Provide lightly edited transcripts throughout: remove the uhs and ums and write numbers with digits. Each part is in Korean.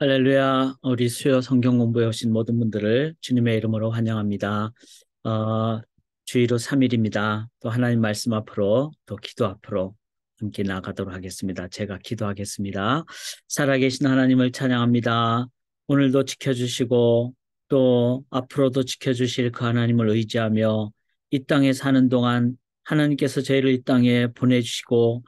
할렐루야, 우리 수요 성경 공부해 오신 모든 분들을 주님의 이름으로 환영합니다. 어, 주의로 3일입니다. 또 하나님 말씀 앞으로, 또 기도 앞으로 함께 나가도록 하겠습니다. 제가 기도하겠습니다. 살아계신 하나님을 찬양합니다. 오늘도 지켜주시고, 또 앞으로도 지켜주실 그 하나님을 의지하며 이 땅에 사는 동안 하나님께서 저희를 이 땅에 보내주시고,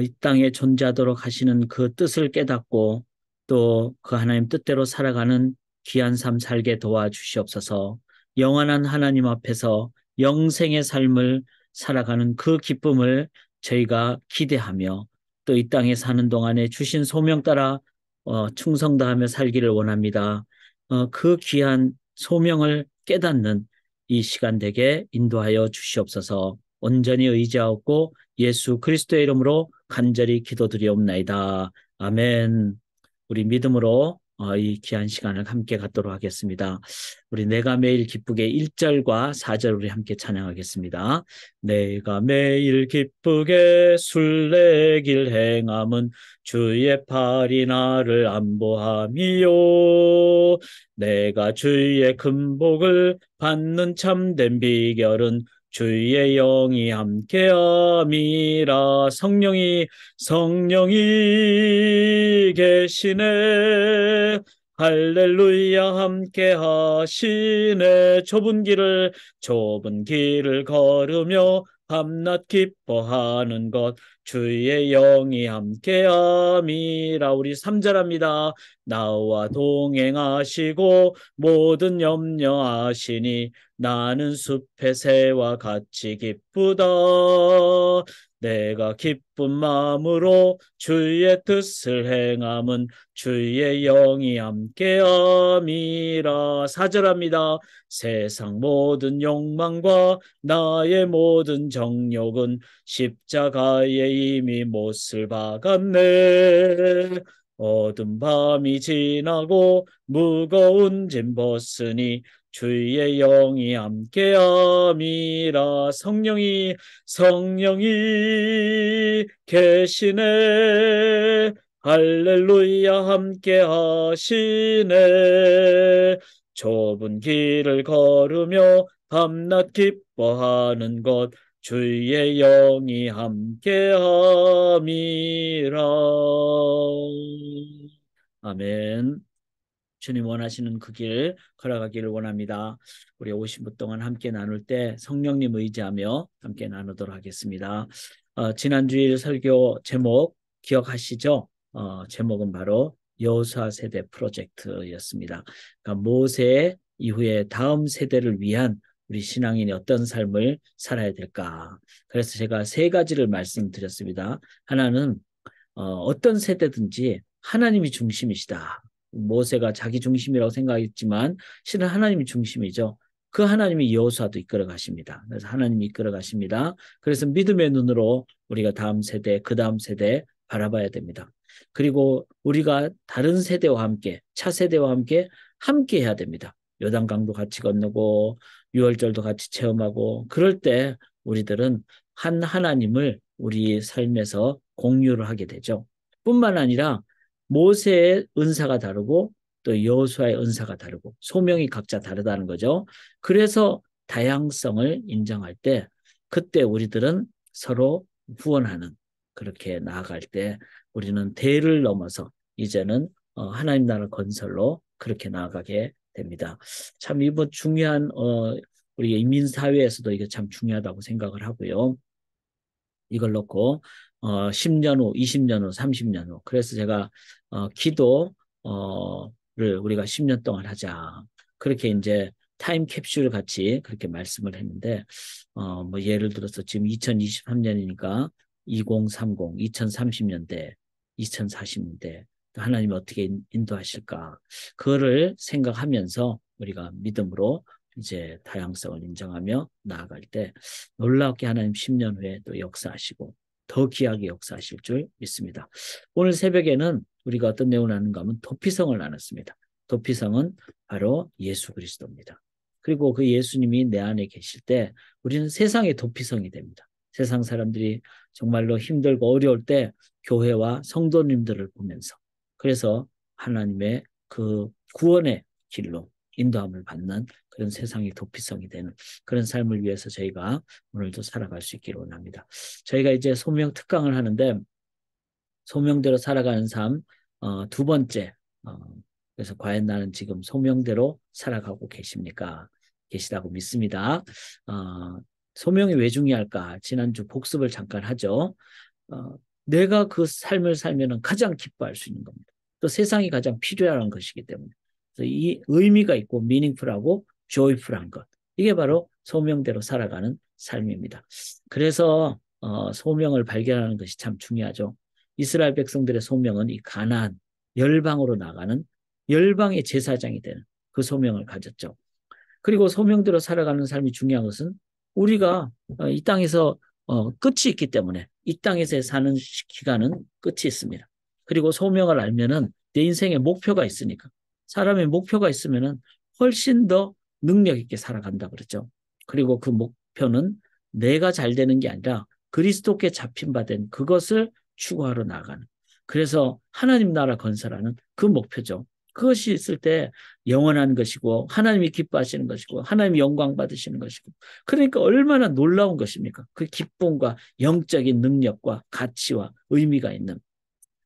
이 땅에 존재하도록 하시는 그 뜻을 깨닫고, 또 그 하나님 뜻대로 살아가는 귀한 삶 살게 도와주시옵소서. 영원한 하나님 앞에서 영생의 삶을 살아가는 그 기쁨을 저희가 기대하며 또 이 땅에 사는 동안에 주신 소명 따라 충성 다하며 살기를 원합니다. 그 귀한 소명을 깨닫는 이 시간 되게 인도하여 주시옵소서. 온전히 의지하옵고 예수 그리스도의 이름으로 간절히 기도드리옵나이다. 아멘. 우리 믿음으로 이 귀한 시간을 함께 갖도록 하겠습니다. 우리 내가 매일 기쁘게 1절과 4절 우리 함께 찬양하겠습니다. 내가 매일 기쁘게 순례길 행함은 주의 팔이 나를 안보함이요. 내가 주의 금복을 받는 참된 비결은 주의 영이 함께함이라. 성령이 계시네. 할렐루야 함께 하시네. 좁은 길을 걸으며 밤낮 기뻐하는 것 주의 영이 함께함이라. 우리 3절합니다. 나와 동행하시고 모든 염려하시니 나는 숲의 새와 같이 기쁘다. 내가 기쁜 마음으로 주의 뜻을 행함은 주의 영이 함께함이라. 4절합니다. 세상 모든 욕망과 나의 모든 정욕은 십자가에 이미 못을 박았네. 어두운 밤이 지나고 무거운 짐 벗으니 주의 영이 함께함이라. 성령이 계시네. 할렐루야 함께 하시네. 좁은 길을 걸으며 밤낮 기뻐하는 것 주의 영이 함께함이라. 아멘. 주님 원하시는 그 길 걸어가기를 원합니다. 우리 50분 동안 함께 나눌 때 성령님 의지하며 함께 나누도록 하겠습니다. 지난 주일 설교 제목 기억하시죠? 제목은 바로 여호수아 세대 프로젝트였습니다. 그러니까 모세 이후에 다음 세대를 위한 우리 신앙인이 어떤 삶을 살아야 될까? 그래서 제가 세 가지를 말씀드렸습니다. 하나는 어떤 세대든지 하나님이 중심이시다. 모세가 자기 중심이라고 생각했지만 실은 하나님이 중심이죠. 그 하나님이 여호수아도 이끌어 가십니다. 그래서 하나님이 이끌어 가십니다. 그래서 믿음의 눈으로 우리가 다음 세대, 그 다음 세대 바라봐야 됩니다. 그리고 우리가 다른 세대와 함께, 차세대와 함께 해야 됩니다. 요단강도 같이 건너고 유월절도 같이 체험하고 그럴 때 우리들은 한 하나님을 우리 삶에서 공유를 하게 되죠. 뿐만 아니라 모세의 은사가 다르고 또 여호수아의 은사가 다르고 소명이 각자 다르다는 거죠. 그래서 다양성을 인정할 때 그때 우리들은 서로 후원하는 그렇게 나아갈 때 우리는 대를 넘어서 이제는 하나님 나라 건설로 그렇게 나아가게 됩니다. 참 이번 중요한 우리 인민사회에서도 이게 참 중요하다고 생각을 하고요. 이걸 놓고 10년 후, 20년 후, 30년 후. 그래서 제가 기도를 우리가 10년 동안 하자. 그렇게 이제 타임 캡슐 같이 그렇게 말씀을 했는데 뭐 예를 들어서 지금 2023년이니까 2030, 2030년대, 2040년대 하나님이 어떻게 인도하실까? 그거를 생각하면서 우리가 믿음으로 이제 다양성을 인정하며 나아갈 때 놀랍게 하나님 10년 후에 또 역사하시고 더 귀하게 역사하실 줄 믿습니다. 오늘 새벽에는 우리가 어떤 내용을 나누는가 하면 도피성을 나눴습니다. 도피성은 바로 예수 그리스도입니다. 그리고 그 예수님이 내 안에 계실 때 우리는 세상의 도피성이 됩니다. 세상 사람들이 정말로 힘들고 어려울 때 교회와 성도님들을 보면서 그래서 하나님의 그 구원의 길로 인도함을 받는 그런 세상의 도피성이 되는 그런 삶을 위해서 저희가 오늘도 살아갈 수 있기를 원합니다. 저희가 이제 소명 특강을 하는데 소명대로 살아가는 삶 두 번째 그래서 과연 나는 지금 소명대로 살아가고 계십니까? 계시다고 믿습니다. 소명이 왜 중요할까? 지난주 복습을 잠깐 하죠. 내가 그 삶을 살면 가장 기뻐할 수 있는 겁니다. 또 세상이 가장 필요한 것이기 때문에. 그래서 이 의미가 있고 미닝풀하고 조이풀한 것. 이게 바로 소명대로 살아가는 삶입니다. 그래서 소명을 발견하는 것이 참 중요하죠. 이스라엘 백성들의 소명은 이 가나안, 열방으로 나가는 열방의 제사장이 되는 그 소명을 가졌죠. 그리고 소명대로 살아가는 삶이 중요한 것은 우리가 이 땅에서 끝이 있기 때문에 이 땅에서 사는 기간은 끝이 있습니다. 그리고 소명을 알면은 내 인생에 목표가 있으니까 사람의 목표가 있으면은 훨씬 더 능력 있게 살아간다 그랬죠. 그리고 그 목표는 내가 잘 되는 게 아니라 그리스도께 잡힌 바 된 그것을 추구하러 나가는. 그래서 하나님 나라 건설하는 그 목표죠. 그것이 있을 때 영원한 것이고 하나님이 기뻐하시는 것이고 하나님이 영광 받으시는 것이고 그러니까 얼마나 놀라운 것입니까? 그 기쁨과 영적인 능력과 가치와 의미가 있는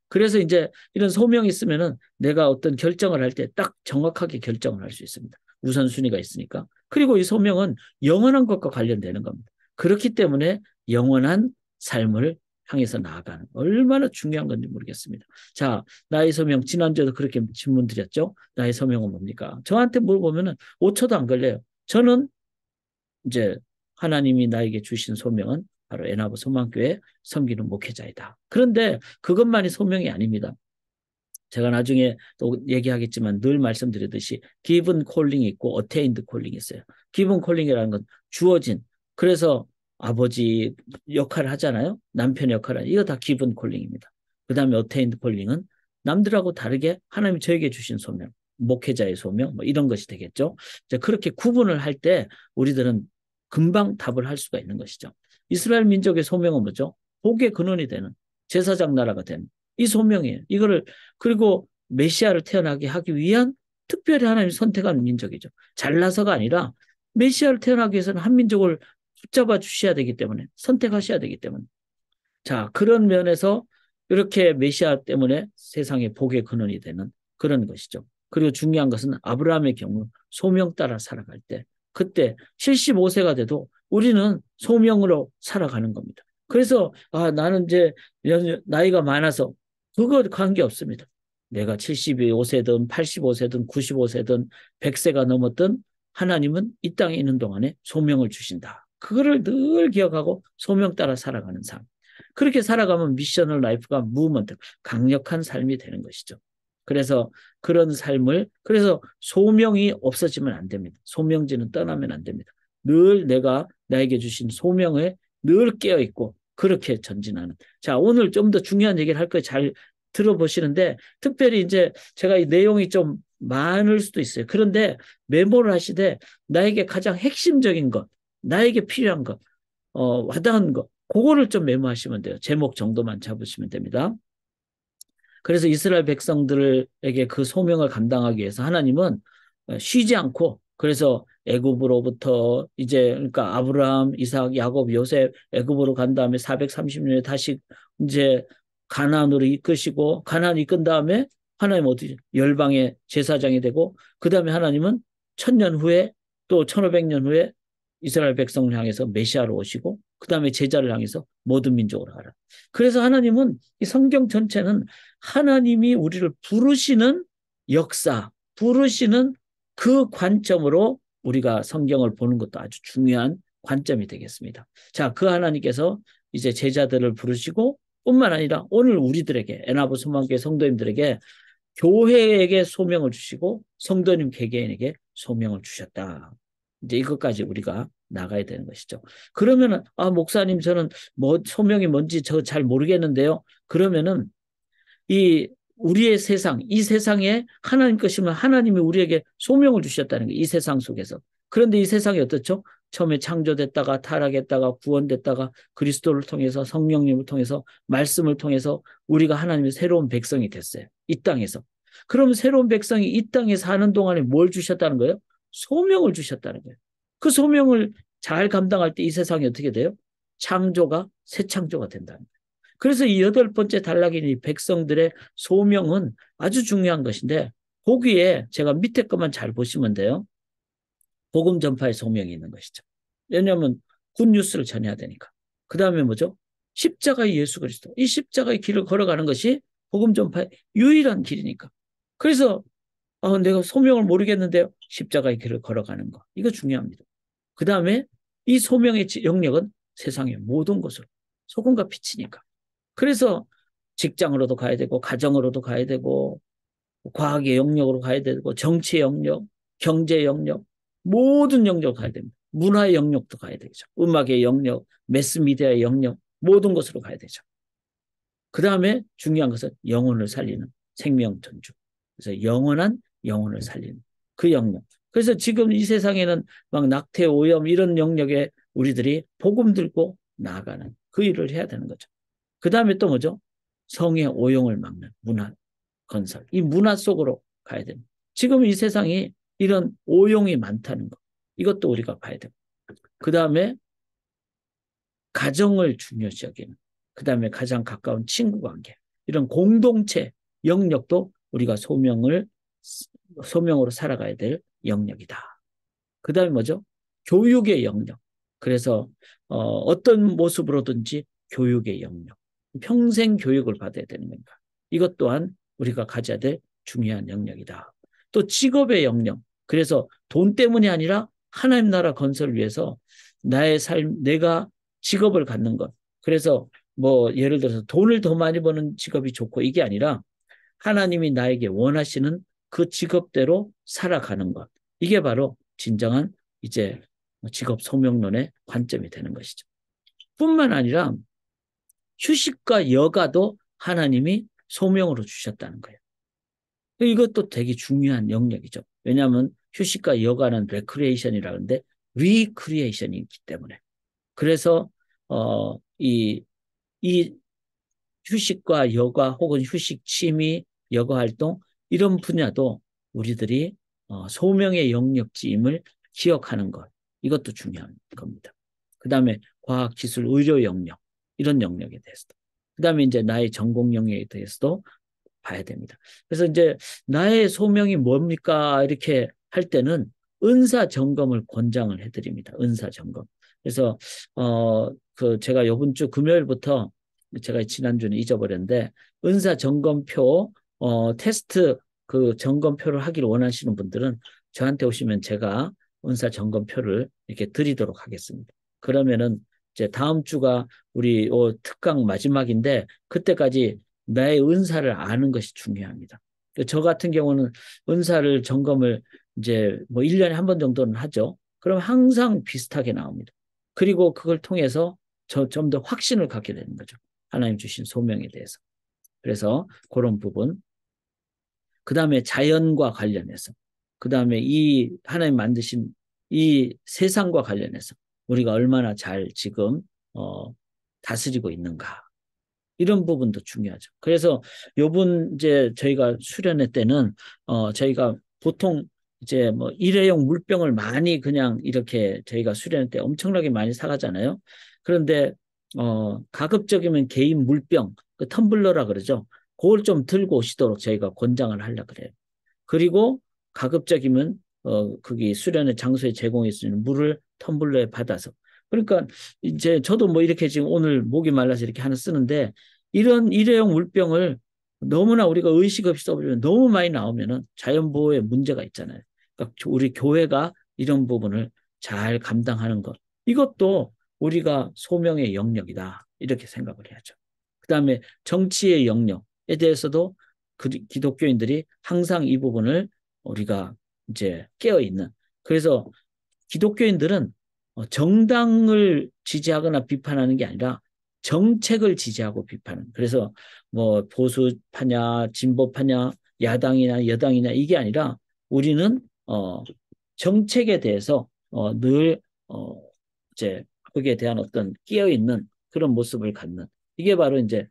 그래서 이제 이런 소명이 있으면은 내가 어떤 결정을 할 때 딱 정확하게 결정을 할 수 있습니다. 우선순위가 있으니까. 그리고 이 소명은 영원한 것과 관련되는 겁니다. 그렇기 때문에 영원한 삶을 향해서 나아가는 얼마나 중요한 건지 모르겠습니다. 자, 나의 소명 지난주에도 그렇게 질문 드렸죠. 나의 소명은 뭡니까? 저한테 물어보면은 5초도 안 걸려요. 저는 이제 하나님이 나에게 주신 소명은 바로 애나부 소망교회 섬기는 목회자이다. 그런데 그것만이 소명이 아닙니다. 제가 나중에 또 얘기하겠지만 늘 말씀드렸듯이 given calling이 있고 attained calling이 있어요. given calling이라는 건 주어진 그래서 아버지 역할을 하잖아요. 남편 역할을 이거 다 given calling입니다. 그 다음에 attained calling은 남들하고 다르게 하나님이 저에게 주신 소명 목회자의 소명 뭐 이런 것이 되겠죠. 이제 그렇게 구분을 할 때 우리들은 금방 답을 할 수가 있는 것이죠. 이스라엘 민족의 소명은 뭐죠? 복의 근원이 되는 제사장 나라가 되는 이 소명이에요. 이거를 그리고 메시아를 태어나게 하기 위한 특별히 하나님이 선택한 민족이죠. 잘나서가 아니라 메시아를 태어나기 위해서는 한 민족을 붙잡아 주셔야 되기 때문에 선택하셔야 되기 때문에 자 그런 면에서 이렇게 메시아 때문에 세상의 복의 근원이 되는 그런 것이죠. 그리고 중요한 것은 아브라함의 경우 소명 따라 살아갈 때 그때 75세가 돼도 우리는 소명으로 살아가는 겁니다. 그래서 나는 이제 나이가 많아서 그거 관계없습니다. 내가 75세든 85세든 95세든 100세가 넘었든 하나님은 이 땅에 있는 동안에 소명을 주신다. 그거를 늘 기억하고 소명 따라 살아가는 삶. 그렇게 살아가면 미셔널 라이프가 무브먼트, 강력한 삶이 되는 것이죠. 그래서 그런 삶을 그래서 소명이 없어지면 안 됩니다. 소명지는 떠나면 안 됩니다. 늘 내가 나에게 주신 소명에 늘 깨어있고 그렇게 전진하는. 자, 오늘 좀 더 중요한 얘기를 할 거 잘 들어보시는데 특별히 이제 제가 이 내용이 좀 많을 수도 있어요. 그런데 메모를 하시되 나에게 가장 핵심적인 것, 나에게 필요한 것, 와닿은 것, 그거를 좀 메모하시면 돼요. 제목 정도만 잡으시면 됩니다. 그래서 이스라엘 백성들에게 그 소명을 감당하기 위해서 하나님은 쉬지 않고 그래서 애굽으로부터 이제 그러니까 아브라함, 이삭, 야곱, 요셉 애굽으로 간 다음에 430년에 다시 이제 가나안으로 이끄시고 가나안 이끈 다음에 하나님 어떻게 열방의 제사장이 되고 그 다음에 하나님은 1000년 후에 또 1500년 후에 이스라엘 백성을 향해서 메시아로 오시고 그 다음에 제자를 향해서 모든 민족으로 가라. 그래서 하나님은 이 성경 전체는 하나님이 우리를 부르시는 역사, 부르시는 그 관점으로 우리가 성경을 보는 것도 아주 중요한 관점이 되겠습니다. 자, 그 하나님께서 이제 제자들을 부르시고 뿐만 아니라 오늘 우리들에게 애나부 소망교회 성도님들에게 교회에게 소명을 주시고 성도님 개개인에게 소명을 주셨다. 이제 이것까지 우리가 나가야 되는 것이죠. 그러면은 목사님 저는 뭐 소명이 뭔지 저 잘 모르겠는데요. 그러면은 이 우리의 세상, 이 세상에 하나님 것이면 하나님이 우리에게 소명을 주셨다는 거예요. 이 세상 속에서. 그런데 이 세상이 어떻죠? 처음에 창조됐다가 타락했다가 구원됐다가 그리스도를 통해서 성령님을 통해서 말씀을 통해서 우리가 하나님의 새로운 백성이 됐어요. 이 땅에서. 그럼 새로운 백성이 이 땅에 사는 동안에 뭘 주셨다는 거예요? 소명을 주셨다는 거예요. 그 소명을 잘 감당할 때 이 세상이 어떻게 돼요? 창조가 새 창조가 된다는 거예요. 그래서 이 여덟 번째 단락인 이 백성들의 소명은 아주 중요한 것인데 거기에 제가 밑에 것만 잘 보시면 돼요. 복음 전파의 소명이 있는 것이죠. 왜냐하면 굿뉴스를 전해야 되니까. 그 다음에 뭐죠? 십자가의 예수 그리스도. 이 십자가의 길을 걸어가는 것이 복음 전파의 유일한 길이니까. 그래서 내가 소명을 모르겠는데요. 십자가의 길을 걸어가는 거. 이거 중요합니다. 그 다음에 이 소명의 영역은 세상의 모든 곳으로 소금과 빛이니까. 그래서 직장으로도 가야 되고 가정으로도 가야 되고 과학의 영역으로 가야 되고 정치의 영역, 경제 영역, 모든 영역으로 가야 됩니다. 문화의 영역도 가야 되죠. 음악의 영역, 매스미디어의 영역, 모든 것으로 가야 되죠. 그 다음에 중요한 것은 영혼을 살리는 생명천주. 그래서 영원한 영혼을 살리는 그 영역. 그래서 지금 이 세상에는 막 낙태, 오염 이런 영역에 우리들이 복음 들고 나아가는 그 일을 해야 되는 거죠. 그 다음에 또 뭐죠? 성의 오용을 막는 문화 건설. 이 문화 속으로 가야 됩니다. 지금 이 세상이 이런 오용이 많다는 것. 이것도 우리가 봐야 됩니다. 그 다음에 가정을 중요시 여기는. 그 다음에 가장 가까운 친구 관계. 이런 공동체 영역도 우리가 소명으로 살아가야 될 영역이다. 그 다음에 뭐죠? 교육의 영역. 그래서 어떤 모습으로든지 교육의 영역. 평생 교육을 받아야 되는 겁니다. 이것 또한 우리가 가져야 될 중요한 영역이다. 또 직업의 영역. 그래서 돈 때문이 아니라 하나님 나라 건설을 위해서 나의 삶, 내가 직업을 갖는 것. 그래서 뭐 예를 들어서 돈을 더 많이 버는 직업이 좋고 이게 아니라 하나님이 나에게 원하시는 그 직업대로 살아가는 것. 이게 바로 진정한 이제 직업 소명론의 관점이 되는 것이죠. 뿐만 아니라 휴식과 여가도 하나님이 소명으로 주셨다는 거예요. 이것도 되게 중요한 영역이죠. 왜냐하면 휴식과 여가는 레크리에이션이라는데 리크리에이션이 있기 때문에. 그래서 이 휴식과 여가 혹은 휴식, 취미, 여가 활동 이런 분야도 우리들이 소명의 영역지임을 기억하는 것. 이것도 중요한 겁니다. 그 다음에 과학, 기술, 의료 영역 이런 영역에 대해서도. 그 다음에 이제 나의 전공 영역에 대해서도 봐야 됩니다. 그래서 이제 나의 소명이 뭡니까? 이렇게 할 때는 은사 점검을 권장을 해드립니다. 은사 점검. 그래서 제가 이번 주 금요일부터 제가 지난주는 잊어버렸는데 은사 점검표 테스트 그 점검표를 하기를 원하시는 분들은 저한테 오시면 제가 은사 점검표를 이렇게 드리도록 하겠습니다. 그러면은 이제 다음 주가 우리 특강 마지막인데 그때까지 나의 은사를 아는 것이 중요합니다. 저 같은 경우는 은사를 점검을 이제 뭐 1년에 한 번 정도는 하죠. 그럼 항상 비슷하게 나옵니다. 그리고 그걸 통해서 좀 더 확신을 갖게 되는 거죠. 하나님 주신 소명에 대해서. 그래서 그런 부분. 그 다음에 자연과 관련해서. 그 다음에 이 하나님 만드신 이 세상과 관련해서 우리가 얼마나 잘 지금 다스리고 있는가. 이런 부분도 중요하죠. 그래서 요번 이제 저희가 수련회 때는 저희가 보통 이제 뭐 일회용 물병을 많이 그냥 이렇게 저희가 수련회 때 엄청나게 많이 사가잖아요. 그런데 가급적이면 개인 물병, 그 텀블러라 그러죠. 그걸 좀 들고 오시도록 저희가 권장을 하려고 그래요. 그리고 가급적이면 거기 수련회 장소에 제공해 주는 물을 텀블러에 받아서 그러니까 이제 저도 뭐 이렇게 지금 오늘 목이 말라서 이렇게 하나 쓰는데 이런 일회용 물병을 너무나 우리가 의식 없이 써버리면 너무 많이 나오면은 자연보호에 문제가 있잖아요. 그러니까 우리 교회가 이런 부분을 잘 감당하는 것 이것도 우리가 소명의 영역이다 이렇게 생각을 해야죠. 그다음에 정치의 영역에 대해서도 기독교인들이 항상 이 부분을 우리가 이제 깨어 있는 그래서 기독교인들은 정당을 지지하거나 비판하는 게 아니라 정책을 지지하고 비판하는. 그래서 뭐 보수파냐, 진보파냐, 야당이냐, 여당이냐 이게 아니라 우리는 정책에 대해서 늘 이제 거기에 대한 어떤 끼어 있는 그런 모습을 갖는. 이게 바로 이제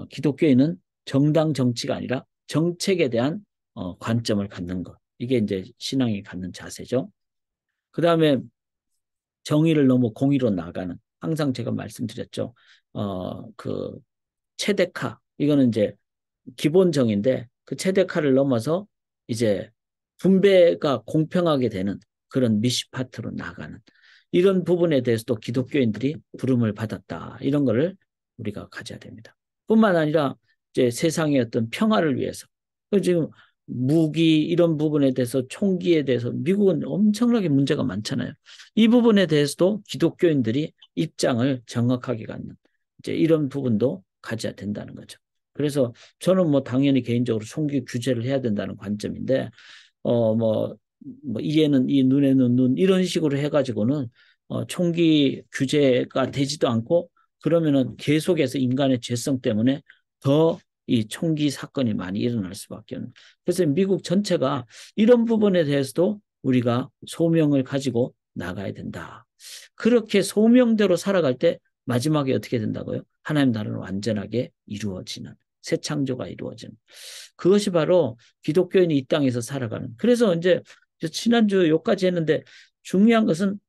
기독교인은 정당 정치가 아니라 정책에 대한 관점을 갖는 것. 이게 이제 신앙이 갖는 자세죠. 그 다음에 정의를 넘어 공의로 나가는, 항상 제가 말씀드렸죠. 그 최대카, 이거는 이제 기본 정의인데 그 최대카를 넘어서 이제 분배가 공평하게 되는 그런 미시파트로 나가는 이런 부분에 대해서도 기독교인들이 부름을 받았다. 이런 거를 우리가 가져야 됩니다. 뿐만 아니라 이제 세상의 어떤 평화를 위해서 지금 무기 이런 부분에 대해서 총기에 대해서 미국은 엄청나게 문제가 많잖아요. 이 부분에 대해서도 기독교인들이 입장을 정확하게 갖는 이제 이런 부분도 가져야 된다는 거죠. 그래서 저는 뭐 당연히 개인적으로 총기 규제를 해야 된다는 관점인데 뭐 이에는 이 눈에는 눈 이런 식으로 해가지고는 총기 규제가 되지도 않고 그러면은 계속해서 인간의 죄성 때문에 더 이 총기 사건이 많이 일어날 수밖에 없는. 그래서 미국 전체가 이런 부분에 대해서도 우리가 소명을 가지고 나가야 된다. 그렇게 소명대로 살아갈 때 마지막에 어떻게 된다고요? 하나님 나라는 완전하게 이루어지는 새 창조가 이루어지는 그것이 바로 기독교인이 이 땅에서 살아가는. 그래서 이제 지난주 여기까지 했는데 중요한 것은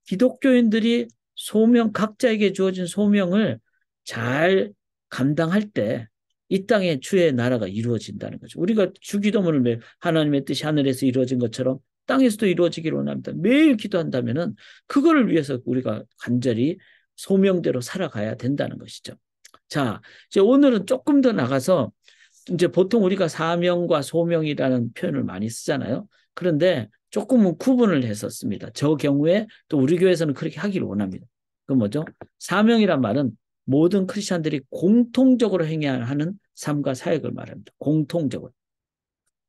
기독교인들이 소명 각자에게 주어진 소명을 잘 감당할 때 이 땅에 주의 나라가 이루어진다는 거죠. 우리가 주기도문을 매일 하나님의 뜻이 하늘에서 이루어진 것처럼 땅에서도 이루어지기를 원합니다. 매일 기도한다면은 그거를 위해서 우리가 간절히 소명대로 살아가야 된다는 것이죠. 자, 이제 오늘은 조금 더 나가서 이제 보통 우리가 사명과 소명이라는 표현을 많이 쓰잖아요. 그런데 조금은 구분을 했었습니다. 저 경우에 또 우리 교회에서는 그렇게 하기를 원합니다. 그 뭐죠? 사명이란 말은 모든 크리스찬들이 공통적으로 행해야 하는 삶과 사역을 말합니다. 공통적으로.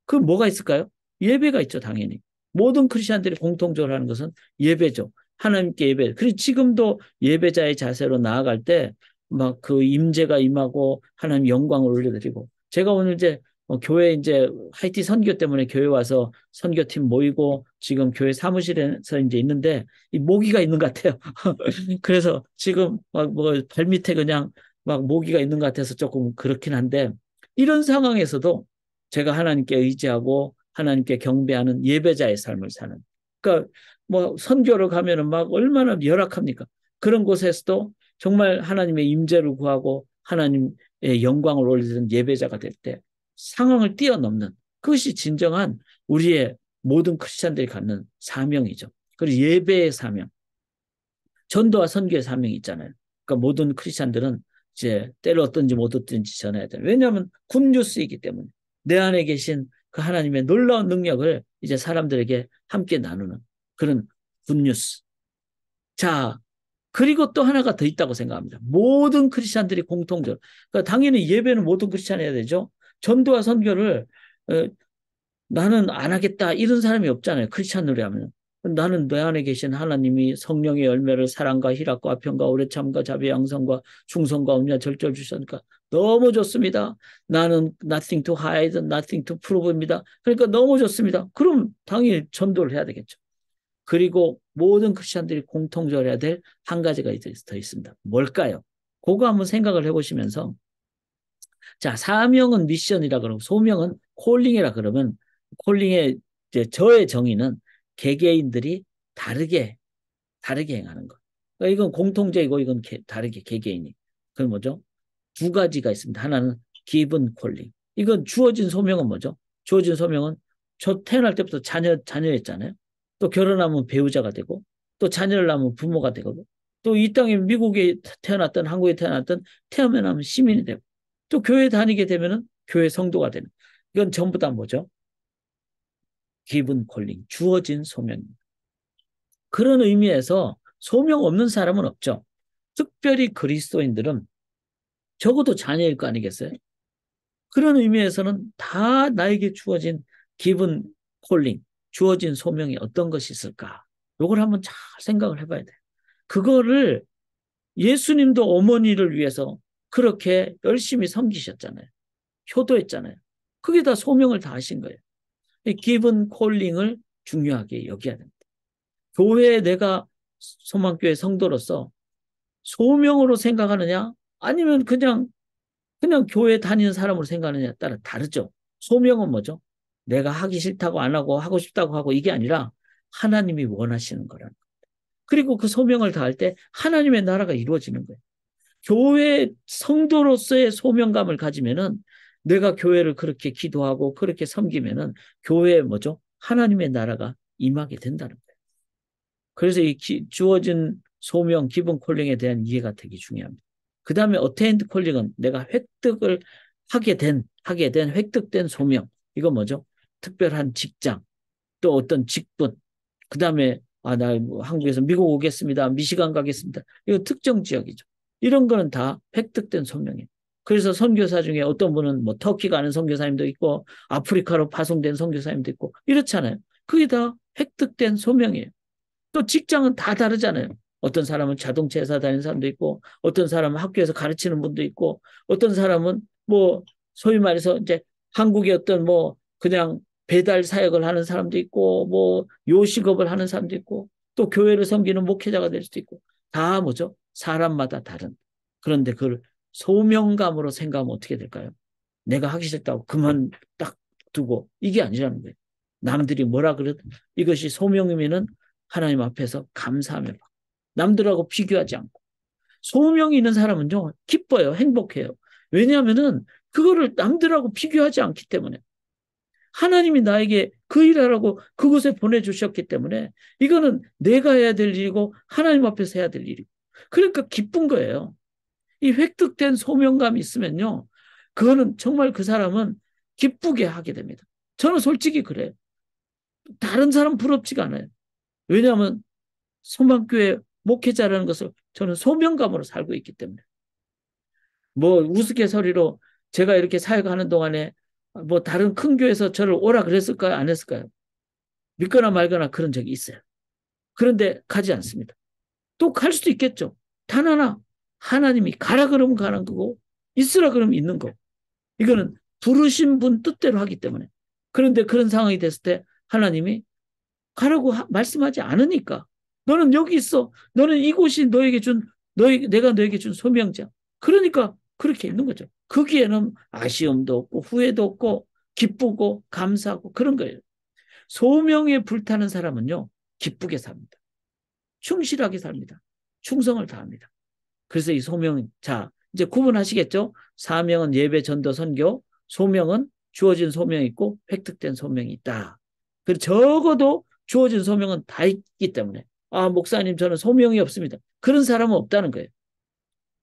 그 뭐가 있을까요? 예배가 있죠, 당연히. 모든 크리스찬들이 공통적으로 하는 것은 예배죠. 하나님께 예배. 그리고 지금도 예배자의 자세로 나아갈 때 막 그 임재가 임하고 하나님 영광을 올려드리고 제가 오늘 이제 교회 이제 하이티 선교 때문에 교회 와서 선교팀 모이고 지금 교회 사무실에서 이제 있는데 이 모기가 있는 것 같아요. 그래서 지금 막 뭐 발밑에 그냥 막 모기가 있는 것 같아서 조금 그렇긴 한데 이런 상황에서도 제가 하나님께 의지하고 하나님께 경배하는 예배자의 삶을 사는. 그러니까 뭐 선교를 가면은 막 얼마나 열악합니까? 그런 곳에서도 정말 하나님의 임재를 구하고 하나님의 영광을 올리는 예배자가 될 때 상황을 뛰어넘는 그것이 진정한 우리의 모든 크리스찬들이 갖는 사명이죠. 그리고 예배의 사명, 전도와 선교의 사명이 있잖아요. 그러니까 모든 크리스찬들은 이제 때를 얻든지 못 얻든지 전해야 돼요. 왜냐하면 굿뉴스이기 때문에 내 안에 계신 그 하나님의 놀라운 능력을 이제 사람들에게 함께 나누는 그런 굿뉴스. 자, 그리고 또 하나가 더 있다고 생각합니다. 모든 크리스찬들이 공통적으로. 그러니까 당연히 예배는 모든 크리스찬이 해야 되죠. 전도와 선교를 나는 안 하겠다 이런 사람이 없잖아요. 크리스찬으로 하면. 나는 내 안에 계신 하나님이 성령의 열매를 사랑과 희락과 평과 오래 참과 자비 양성과 충성과 엄냐 절절 주셨으니까 너무 좋습니다. 나는 nothing to hide, nothing to prove입니다. 그러니까 너무 좋습니다. 그럼 당연히 전도를 해야 되겠죠. 그리고 모든 크리스찬들이 공통적으로 해야 될 한 가지가 더 있습니다. 뭘까요? 그거 한번 생각을 해보시면서 자, 사명은 미션이라 그러고 소명은 콜링이라 그러면 콜링의 이제 저의 정의는 개개인들이 다르게 행하는 것. 그러니까 이건 공통적이고 이건 다르게 개개인이. 그건 뭐죠? 두 가지가 있습니다. 하나는 기본 콜링. 이건 주어진 소명은 뭐죠? 주어진 소명은 저 태어날 때부터 자녀였잖아요. 또 결혼하면 배우자가 되고 또 자녀를 낳으면 부모가 되거든. 또 이 땅에 미국에 태어났던 한국에 태어났던 태어나면 시민이 되고 또 교회 다니게 되면은 교회 성도가 되는. 이건 전부 다 뭐죠? 기본 콜링, 주어진 소명입니다. 그런 의미에서 소명 없는 사람은 없죠. 특별히 그리스도인들은 적어도 자녀일 거 아니겠어요? 그런 의미에서는 다 나에게 주어진 기본 콜링, 주어진 소명이 어떤 것이 있을까? 요걸 한번 잘 생각을 해봐야 돼요. 그거를 예수님도 어머니를 위해서 그렇게 열심히 섬기셨잖아요. 효도했잖아요. 그게 다 소명을 다 하신 거예요. 기본 콜링을 중요하게 여겨야 됩니다. 교회에 내가 소망교회 성도로서 소명으로 생각하느냐 아니면 그냥 교회 다니는 사람으로 생각하느냐에 따라 다르죠. 소명은 뭐죠? 내가 하기 싫다고 안 하고 하고 싶다고 하고 이게 아니라 하나님이 원하시는 거라는 거예요. 그리고 그 소명을 다할 때 하나님의 나라가 이루어지는 거예요. 교회 성도로서의 소명감을 가지면은 내가 교회를 그렇게 기도하고 그렇게 섬기면은 교회에 뭐죠? 하나님의 나라가 임하게 된다는 거예요. 그래서 이 주어진 소명, 기본 콜링에 대한 이해가 되게 중요합니다. 그 다음에 어테인드 콜링은 내가 획득을 하게 된 획득된 소명. 이거 뭐죠? 특별한 직장, 또 어떤 직분, 그 다음에 나 한국에서 미국 오겠습니다. 미시간 가겠습니다. 이거 특정 지역이죠. 이런 거는 다 획득된 소명이에요. 그래서 선교사 중에 어떤 분은 뭐 터키 가는 선교사님도 있고 아프리카로 파송된 선교사님도 있고 이렇잖아요. 그게 다 획득된 소명이에요. 또 직장은 다 다르잖아요. 어떤 사람은 자동차 회사 다니는 사람도 있고 어떤 사람은 학교에서 가르치는 분도 있고 어떤 사람은 뭐 소위 말해서 이제 한국의 어떤 뭐 그냥 배달 사역을 하는 사람도 있고 뭐 요식업을 하는 사람도 있고 또 교회를 섬기는 목회자가 될 수도 있고 다 뭐죠? 사람마다 다른. 그런데 그걸 소명감으로 생각하면 어떻게 될까요? 내가 하기 싫다고 그만 딱 두고 이게 아니라는 거예요. 남들이 뭐라 그래도 이것이 소명이면은 하나님 앞에서 감사하며 남들하고 비교하지 않고 소명이 있는 사람은요 기뻐요. 행복해요. 왜냐하면은 그거를 남들하고 비교하지 않기 때문에 하나님이 나에게 그 일하라고 그곳에 보내주셨기 때문에 이거는 내가 해야 될 일이고 하나님 앞에서 해야 될 일이고 그러니까 기쁜 거예요. 이 획득된 소명감이 있으면요 그거는 정말 그 사람은 기쁘게 하게 됩니다. 저는 솔직히 그래요. 다른 사람 부럽지가 않아요. 왜냐하면 소망교회 목회자라는 것을 저는 소명감으로 살고 있기 때문에 뭐 우스갯소리로 제가 이렇게 사역하는 동안에 뭐 다른 큰 교회에서 저를 오라 그랬을까요? 안 했을까요? 믿거나 말거나 그런 적이 있어요. 그런데 가지 않습니다. 또 갈 수도 있겠죠. 단 하나 하나님이 가라 그러면 가는 거고 있으라 그러면 있는 거. 이거는 부르신 분 뜻대로 하기 때문에. 그런데 그런 상황이 됐을 때 하나님이 가라고 말씀하지 않으니까 너는 여기 있어. 너는 이곳이 내가 너에게 준 소명자. 그러니까 그렇게 있는 거죠. 거기에는 아쉬움도 없고 후회도 없고 기쁘고 감사하고 그런 거예요. 소명에 불타는 사람은요. 기쁘게 삽니다. 충실하게 삽니다. 충성을 다합니다. 그래서 이 소명, 자, 이제 구분하시겠죠? 사명은 예배, 전도, 선교, 소명은 주어진 소명이 있고 획득된 소명이 있다. 그리고 적어도 주어진 소명은 다 있기 때문에 목사님 저는 소명이 없습니다. 그런 사람은 없다는 거예요.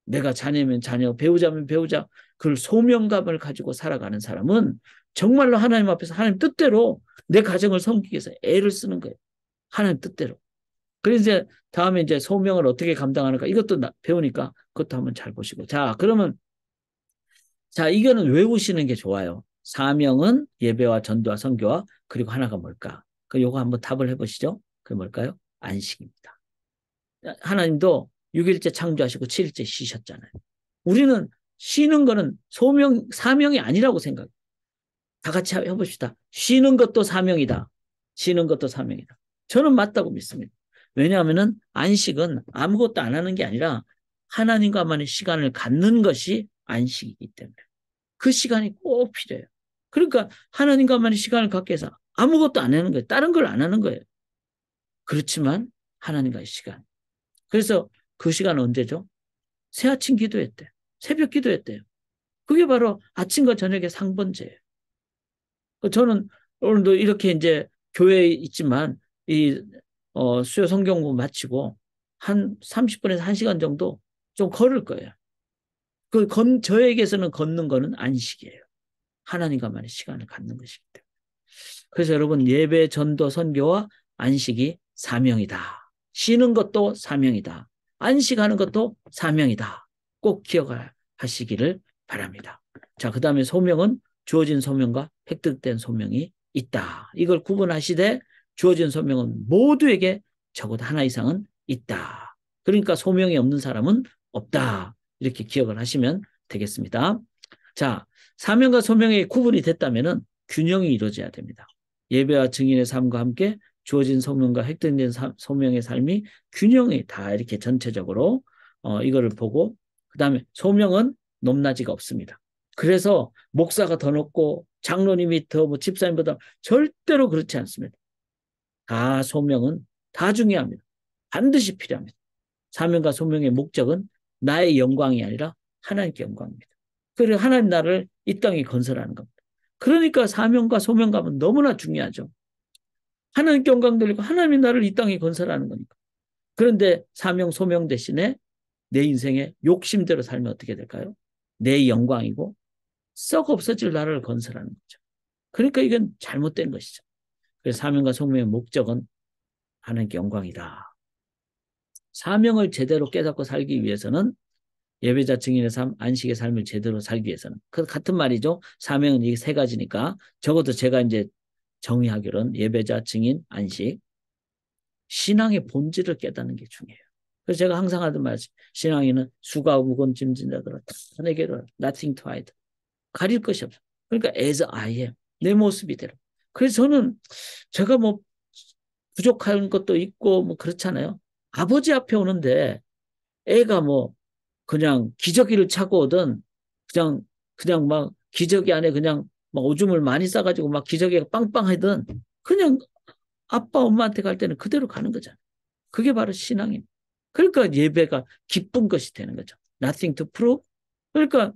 내가 자녀면 자녀, 배우자면 배우자, 그 소명감을 가지고 살아가는 사람은 정말로 하나님 앞에서 하나님 뜻대로 내 가정을 섬기기 위해서 애를 쓰는 거예요. 하나님 뜻대로. 그래서 이제 다음에 이제 소명을 어떻게 감당하는가 이것도 배우니까 그것도 한번 잘 보시고. 자, 그러면 자, 이거는 외우시는 게 좋아요. 사명은 예배와 전도와 선교와 그리고 하나가 뭘까? 요거 한번 답을 해보시죠. 그게 뭘까요? 안식입니다. 하나님도 6일째 창조하시고 7일째 쉬셨잖아요. 우리는 쉬는 거는 사명이 아니라고 생각해요. 다 같이 해봅시다. 쉬는 것도 사명이다. 쉬는 것도 사명이다. 저는 맞다고 믿습니다. 왜냐하면 안식은 아무것도 안 하는 게 아니라 하나님과만의 시간을 갖는 것이 안식이기 때문에 그 시간이 꼭 필요해요. 그러니까 하나님과만의 시간을 갖기 위해서 아무것도 안 하는 거예요. 다른 걸 안 하는 거예요. 그렇지만 하나님과의 시간. 그래서 그 시간은 언제죠? 새아침 기도했대요. 새벽 기도했대요. 그게 바로 아침과 저녁의 상번제예요. 저는 오늘도 이렇게 이제 교회에 있지만 이 수요 성경 공부 마치고 한 30분에서 1시간 정도 좀 걸을 거예요. 저에게서는 걷는 거는 안식이에요. 하나님과만의 시간을 갖는 것이기 때문에. 그래서 여러분 예배, 전도, 선교와 안식이 사명이다. 쉬는 것도 사명이다. 안식하는 것도 사명이다. 꼭 기억하시기를 바랍니다. 자, 그 다음에 소명은 주어진 소명과 획득된 소명이 있다. 이걸 구분하시되 주어진 소명은 모두에게 적어도 하나 이상은 있다. 그러니까 소명이 없는 사람은 없다. 이렇게 기억을 하시면 되겠습니다. 자, 사명과 소명이 구분이 됐다면 균형이 이루어져야 됩니다. 예배와 증인의 삶과 함께 주어진 소명과 획득된 소명의 삶이 균형이 다 이렇게 전체적으로 이거를 보고 그 다음에 소명은 높낮이가 없습니다. 그래서 목사가 더 높고 장로님이 더 뭐 집사님보다 절대로 그렇지 않습니다. 다 소명은 다 중요합니다. 반드시 필요합니다. 사명과 소명의 목적은 나의 영광이 아니라 하나님께 영광입니다. 그리고 하나님 나라를 이 땅에 건설하는 겁니다. 그러니까 사명과 소명감은 너무나 중요하죠. 하나님께 영광 돌리고 하나님의 나라를 이 땅에 건설하는 거니까. 그런데 사명, 소명 대신에 내 인생에 욕심대로 살면 어떻게 될까요? 내 영광이고 썩 없어질 나라를 건설하는 거죠. 그러니까 이건 잘못된 것이죠. 그래서 사명과 소명의 목적은 하나님께 영광이다. 사명을 제대로 깨닫고 살기 위해서는 예배자 증인의 삶, 안식의 삶을 제대로 살기 위해서는 그 같은 말이죠. 사명은 이 세 가지니까 적어도 제가 이제 정의하기로는 예배자 증인, 안식, 신앙의 본질을 깨닫는 게 중요해요. 그래서 제가 항상 하던 말씀, 신앙인은 수가 무거운 짐진 자들아 다 내게로 nothing to hide. 가릴 것이 없어. 그러니까 as I am, 내 모습이대로. 그래서 저는 제가 뭐 부족한 것도 있고 뭐 그렇잖아요. 아버지 앞에 오는데 애가 뭐 그냥 기저귀를 차고 오든 그냥 막 기저귀 안에 그냥 막 오줌을 많이 싸가지고 막 기저귀가 빵빵하든 그냥 아빠 엄마한테 갈 때는 그대로 가는 거잖아요. 그게 바로 신앙입니다. 그러니까 예배가 기쁜 것이 되는 거죠. Nothing to prove. 그러니까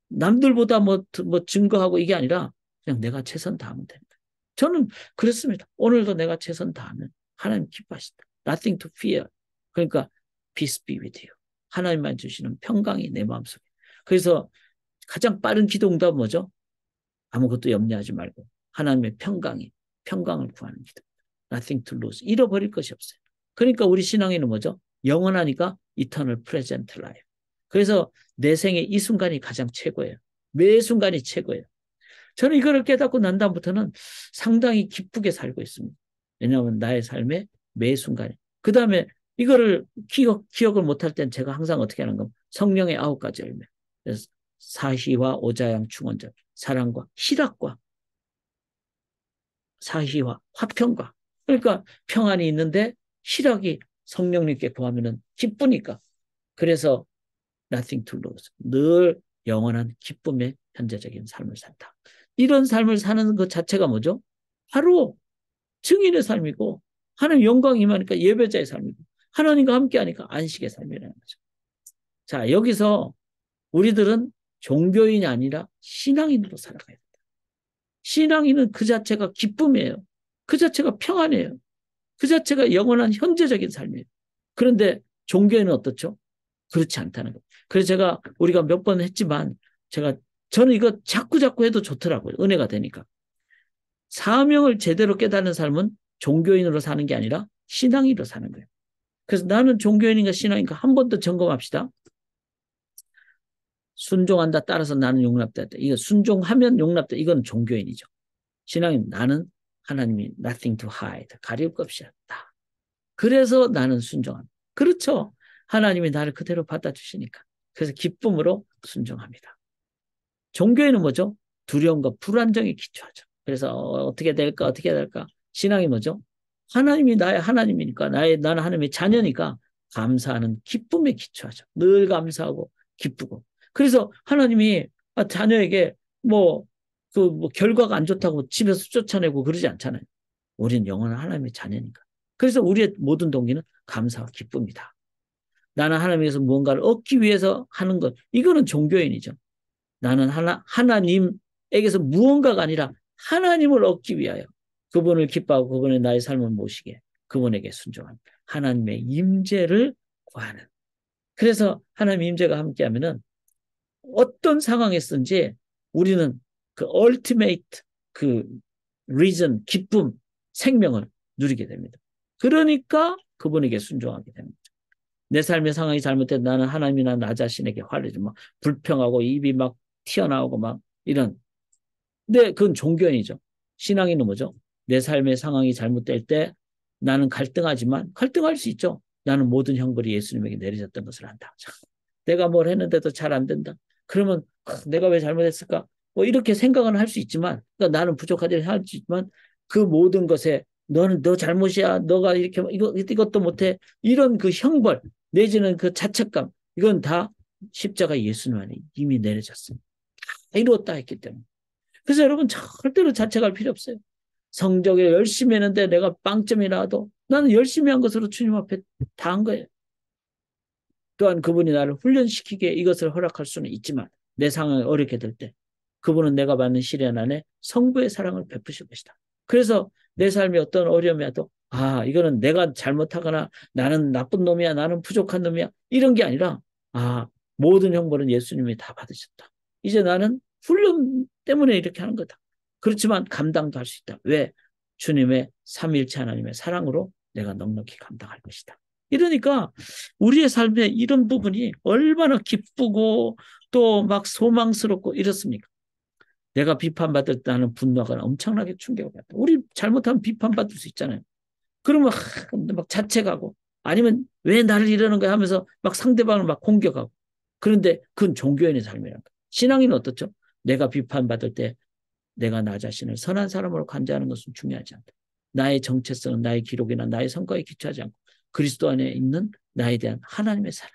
남들보다 뭐 증거하고 이게 아니라 그냥 내가 최선 다하면 됩니다. 저는 그렇습니다. 오늘도 내가 최선 다하면 하나님 기뻐하신다. Nothing to fear. 그러니까 peace be with you. 하나님만 주시는 평강이 내 마음속에. 그래서 가장 빠른 기도 응답은 뭐죠? 아무것도 염려하지 말고 하나님의 평강을 구하는 기도. Nothing to lose. 잃어버릴 것이 없어요. 그러니까 우리 신앙에는 뭐죠? 영원하니까 eternal present life. 그래서 내 생에 이 순간이 가장 최고예요. 매 순간이 최고예요. 저는 이거를 깨닫고 난 다음부터는 상당히 기쁘게 살고 있습니다. 왜냐하면 나의 삶의 매 순간에. 그 다음에 이거를 기억을 못할 땐 제가 항상 어떻게 하는 건 성령의 9가지 열매. 그래서 사희와 오자양 충원절, 사랑과 희락과 사희와 화평과. 그러니까 평안이 있는데 희락이 성령님께 구하면은 기쁘니까. 그래서 nothing to lose. 늘 영원한 기쁨의 현재적인 삶을 산다. 이런 삶을 사는 것 자체가 뭐죠? 바로 증인의 삶이고 하나님 영광이 임하니까 예배자의 삶이고 하나님과 함께하니까 안식의 삶이라는 거죠. 자, 여기서 우리들은 종교인이 아니라 신앙인으로 살아가야 된다. 신앙인은 그 자체가 기쁨이에요. 그 자체가 평안이에요. 그 자체가 영원한 현재적인 삶이에요. 그런데 종교인은 어떻죠? 그렇지 않다는 거예요. 그래서 우리가 몇 번 했지만 저는 이거 자꾸 해도 좋더라고요. 은혜가 되니까. 사명을 제대로 깨닫는 삶은 종교인으로 사는 게 아니라 신앙인으로 사는 거예요. 그래서 나는 종교인인가 신앙인가 한 번 더 점검합시다. 순종한다 따라서 나는 용납됐다. 이거 순종하면 용납다. 이건 종교인이죠. 신앙인 나는 하나님이 nothing to hide. 가릴 것 없이 한다. 그래서 나는 순종합니다. 그렇죠. 하나님이 나를 그대로 받아주시니까. 그래서 기쁨으로 순종합니다. 종교인은 뭐죠? 두려움과 불안정에 기초하죠. 그래서 어떻게 될까? 신앙이 뭐죠? 하나님이 나의 하나님이니까 나는 하나님의 자녀니까 감사하는 기쁨에 기초하죠. 늘 감사하고 기쁘고. 그래서 하나님이 자녀에게 결과가 안 좋다고 집에서 쫓아내고 그러지 않잖아요. 우리는 영원한 하나님의 자녀니까. 그래서 우리의 모든 동기는 감사와 기쁨이다. 나는 하나님에게서 무언가를 얻기 위해서 하는 것. 이거는 종교인이죠. 나는 하나님에게서 무언가가 아니라 하나님을 얻기 위하여 그분을 기뻐하고 그분의 나의 삶을 모시게 그분에게 순종한 하나님의 임재를 구하는. 그래서 하나님의 임재가 함께하면은 어떤 상황에서든지 우리는 그 ultimate 그 reason, 기쁨, 생명을 누리게 됩니다. 그러니까 그분에게 순종하게 됩니다. 내 삶의 상황이 잘못돼도 나는 하나님이나 나 자신에게 화를 내지 막 불평하고 입이 막 튀어나오고 막 이런. 근데 그건 종교인이죠. 신앙인은 뭐죠? 내 삶의 상황이 잘못될 때 나는 갈등하지만 갈등할 수 있죠. 나는 모든 형벌이 예수님에게 내려졌던 것을 안다. 내가 뭘 했는데도 잘 안 된다. 그러면 내가 왜 잘못했을까? 뭐 이렇게 생각은 할 수 있지만 그러니까 나는 부족하지 할 수 있지만 그 모든 것에 너는 너 잘못이야. 너가 이렇게 이것도 못해. 이런 그 형벌 내지는 그 자책감 이건 다 십자가 예수님 안에 이미 내려졌습니다. 다 이루었다 했기 때문에. 그래서 여러분 절대로 자책할 필요 없어요. 성적에 열심히 했는데 내가 빵점이 나와도 나는 열심히 한 것으로 주님 앞에 다 한 거예요. 또한 그분이 나를 훈련시키기에 이것을 허락할 수는 있지만 내 상황이 어렵게 될 때 그분은 내가 받는 시련 안에 성부의 사랑을 베푸실 것이다. 그래서 내 삶이 어떤 어려움이 와도 이거는 내가 잘못하거나 나는 나쁜 놈이야, 나는 부족한 놈이야, 이런 게 아니라 모든 형벌은 예수님이 다 받으셨다. 이제 나는 훈련 때문에 이렇게 하는 거다. 그렇지만 감당도 할 수 있다. 왜? 주님의 삼위일체 하나님의 사랑으로 내가 넉넉히 감당할 것이다. 이러니까 우리의 삶에 이런 부분이 얼마나 기쁘고 또 막 소망스럽고 이렇습니까? 내가 비판받을 때 나는 분노하거나 엄청나게 충격을 받다. 우리 잘못하면 비판받을 수 있잖아요. 그러면 막 자책하고 아니면 왜 나를 이러는 거야 하면서 막 상대방을 막 공격하고. 그런데 그건 종교인의 삶이란 거예요. 신앙인은 어떻죠? 내가 비판받을 때 내가 나 자신을 선한 사람으로 간주하는 것은 중요하지 않다. 나의 정체성은 나의 기록이나 나의 성과에 기초하지 않고 그리스도 안에 있는 나에 대한 하나님의 사랑.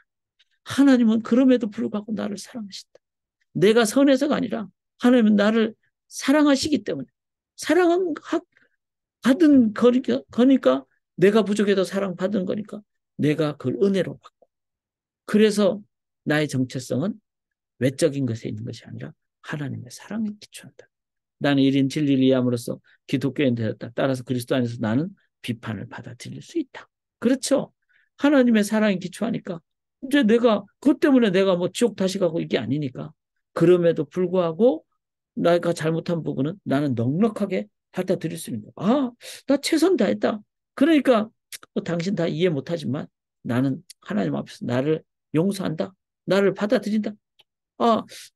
하나님은 그럼에도 불구하고 나를 사랑하신다. 내가 선해서가 아니라 하나님은 나를 사랑하시기 때문에 사랑은 받은 거니까 내가 부족해도 사랑받은 거니까 내가 그걸 은혜로 받고 그래서 나의 정체성은 외적인 것에 있는 것이 아니라 하나님의 사랑에 기초한다. 나는 1인 진리를 이해함으로써 기독교인 되었다. 따라서 그리스도 안에서 나는 비판을 받아들일 수 있다. 그렇죠? 하나님의 사랑에 기초하니까 이제 내가 그것 때문에 내가 뭐 지옥 다시 가고 이게 아니니까 그럼에도 불구하고 내가 잘못한 부분은 나는 넉넉하게 받아들일 수 있는 거야. 나 최선 다했다. 그러니까 당신 다 이해 못하지만 나는 하나님 앞에서 나를 용서한다. 나를 받아들인다.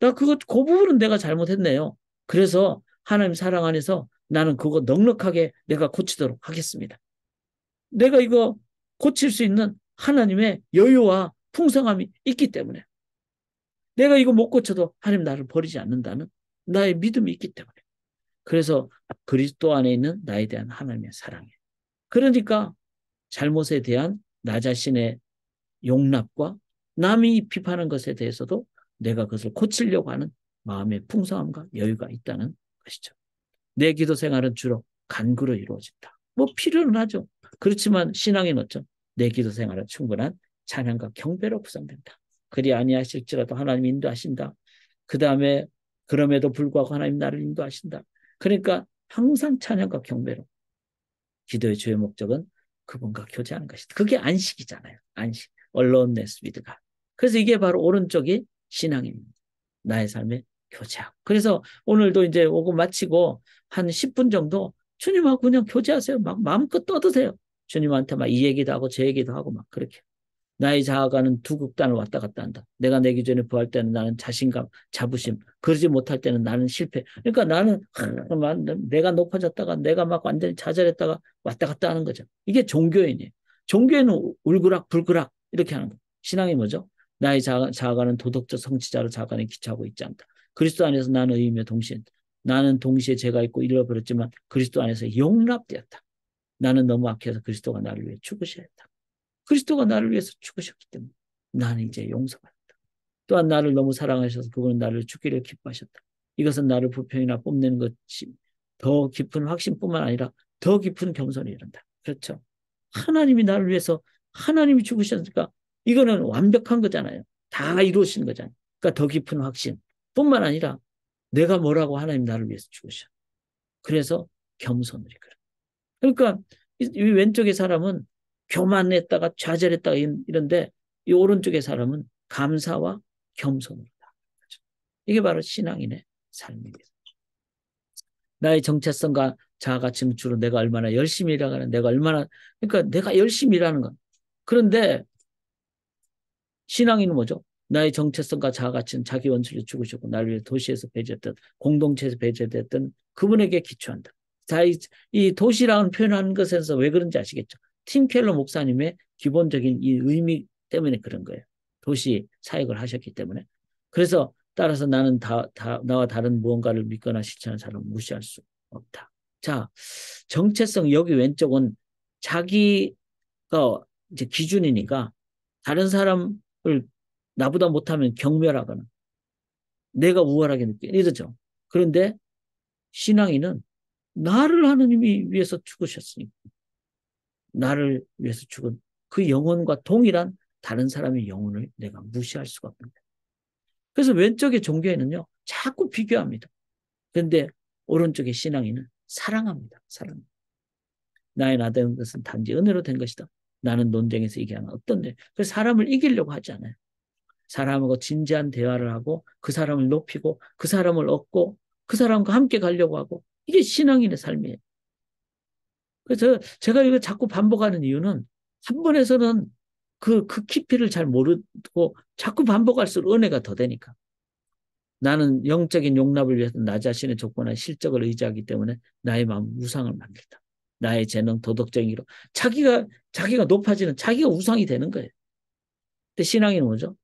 그 부분은 내가 잘못했네요. 그래서 하나님 사랑 안에서 나는 그거 넉넉하게 내가 고치도록 하겠습니다. 내가 이거 고칠 수 있는 하나님의 여유와 풍성함이 있기 때문에 내가 이거 못 고쳐도 하나님 나를 버리지 않는다는 나의 믿음이 있기 때문에 그래서 그리스도 안에 있는 나에 대한 하나님의 사랑이에요. 그러니까 잘못에 대한 나 자신의 용납과 남이 비판한 것에 대해서도 내가 그것을 고치려고 하는 마음의 풍성함과 여유가 있다는 것이죠. 내 기도 생활은 주로 간구로 이루어진다. 뭐 필요는 하죠. 그렇지만 신앙인 어쩜 내 기도 생활은 충분한 찬양과 경배로 구성된다. 그리 아니하실지라도 하나님 인도하신다. 그 다음에 그럼에도 불구하고 하나님 나를 인도하신다. 그러니까 항상 찬양과 경배로 기도의 주요 목적은 그분과 교제하는 것이다. 그게 안식이잖아요. 안식. aloneness with God. 그래서 이게 바로 오른쪽이 신앙입니다. 나의 삶에 교제하고. 그래서 오늘도 이제 오고 마치고 한 10분 정도 주님하고 그냥 교제하세요. 막 마음껏 떠드세요. 주님한테 막 이 얘기도 하고 저 얘기도 하고 막 그렇게. 나의 자아가는 두 극단을 왔다 갔다 한다. 내가 내 기준에 부할 때는 나는 자신감, 자부심, 그러지 못할 때는 나는 실패. 그러니까 나는 내가 높아졌다가 내가 막 완전히 좌절했다가 왔다 갔다 하는 거죠. 이게 종교인이에요. 종교인은 울그락 불그락 이렇게 하는 거예요. 신앙이 뭐죠? 나의 자아가는 도덕적 성취자로 자아간에 기초하고 있지 않다. 그리스도 안에서 나는 의이며 동시에 나는 동시에 죄가 있고 잃어버렸지만 그리스도 안에서 용납되었다. 나는 너무 악해서 그리스도가 나를 위해 죽으셔야 했다. 그리스도가 나를 위해서 죽으셨기 때문에 나는 이제 용서받았다. 또한 나를 너무 사랑하셔서 그분은 나를 죽기를 기뻐하셨다. 이것은 나를 불평이나 뽐내는 것이 더 깊은 확신뿐만 아니라 더 깊은 겸손이 이른다. 그렇죠. 하나님이 나를 위해서 하나님이 죽으셨으니까 이거는 완벽한 거잖아요. 다 이루어진 거잖아요. 그러니까 더 깊은 확신 뿐만 아니라 내가 뭐라고 하나님 나를 위해서 죽으셔. 그래서 겸손을 이끌어. 그러니까 이 왼쪽의 사람은 교만했다가 좌절했다가 이런데 이 오른쪽의 사람은 감사와 겸손으로 나아가죠. 이게 바로 신앙인의 삶입니다. 나의 정체성과 자아가치 주로 내가 얼마나 열심히 일하거나 내가 얼마나 그러니까 내가 열심히 일하는 건 그런데 신앙인은 뭐죠? 나의 정체성과 자아가치는 자기 원수를 죽으셨고 나를 위해 도시에서 배제했던 공동체에서 배제됐던 그분에게 기초한다. 자, 이 도시라는 표현하는 것에서 왜 그런지 아시겠죠? 팀 켈러 목사님의 기본적인 이 의미 때문에 그런 거예요. 도시 사역을 하셨기 때문에. 그래서 따라서 나는 나와 다른 무언가를 믿거나 실천하는 사람을 무시할 수 없다. 자, 정체성 여기 왼쪽은 자기가 이제 기준이니까 다른 사람을 나보다 못하면 경멸하거나 내가 우월하게 느끼 이러죠. 그런데 신앙인은 나를 하느님이 위해서 죽으셨으니까 나를 위해서 죽은 그 영혼과 동일한 다른 사람의 영혼을 내가 무시할 수가 없는 거예요. 그래서 왼쪽의 종교에는요 자꾸 비교합니다. 그런데 오른쪽의 신앙인은 사랑합니다. 사랑. 나의 나 된 것은 단지 은혜로 된 것이다. 나는 논쟁에서 이기하는 어떤데. 그래서 사람을 이기려고 하지 않아요. 사람하고 진지한 대화를 하고 그 사람을 높이고 그 사람을 얻고 그 사람과 함께 가려고 하고 이게 신앙인의 삶이에요. 그래서 제가 이거 자꾸 반복하는 이유는 한 번에서는 그 깊이를 잘 모르고 자꾸 반복할수록 은혜가 더 되니까. 나는 영적인 용납을 위해서 나 자신의 조건과 실적을 의지하기 때문에 나의 마음 우상을 만들다. 나의 재능, 도덕적인 기로 자기가 높아지는 자기가 우상이 되는 거예요. 근데 신앙인은 뭐죠?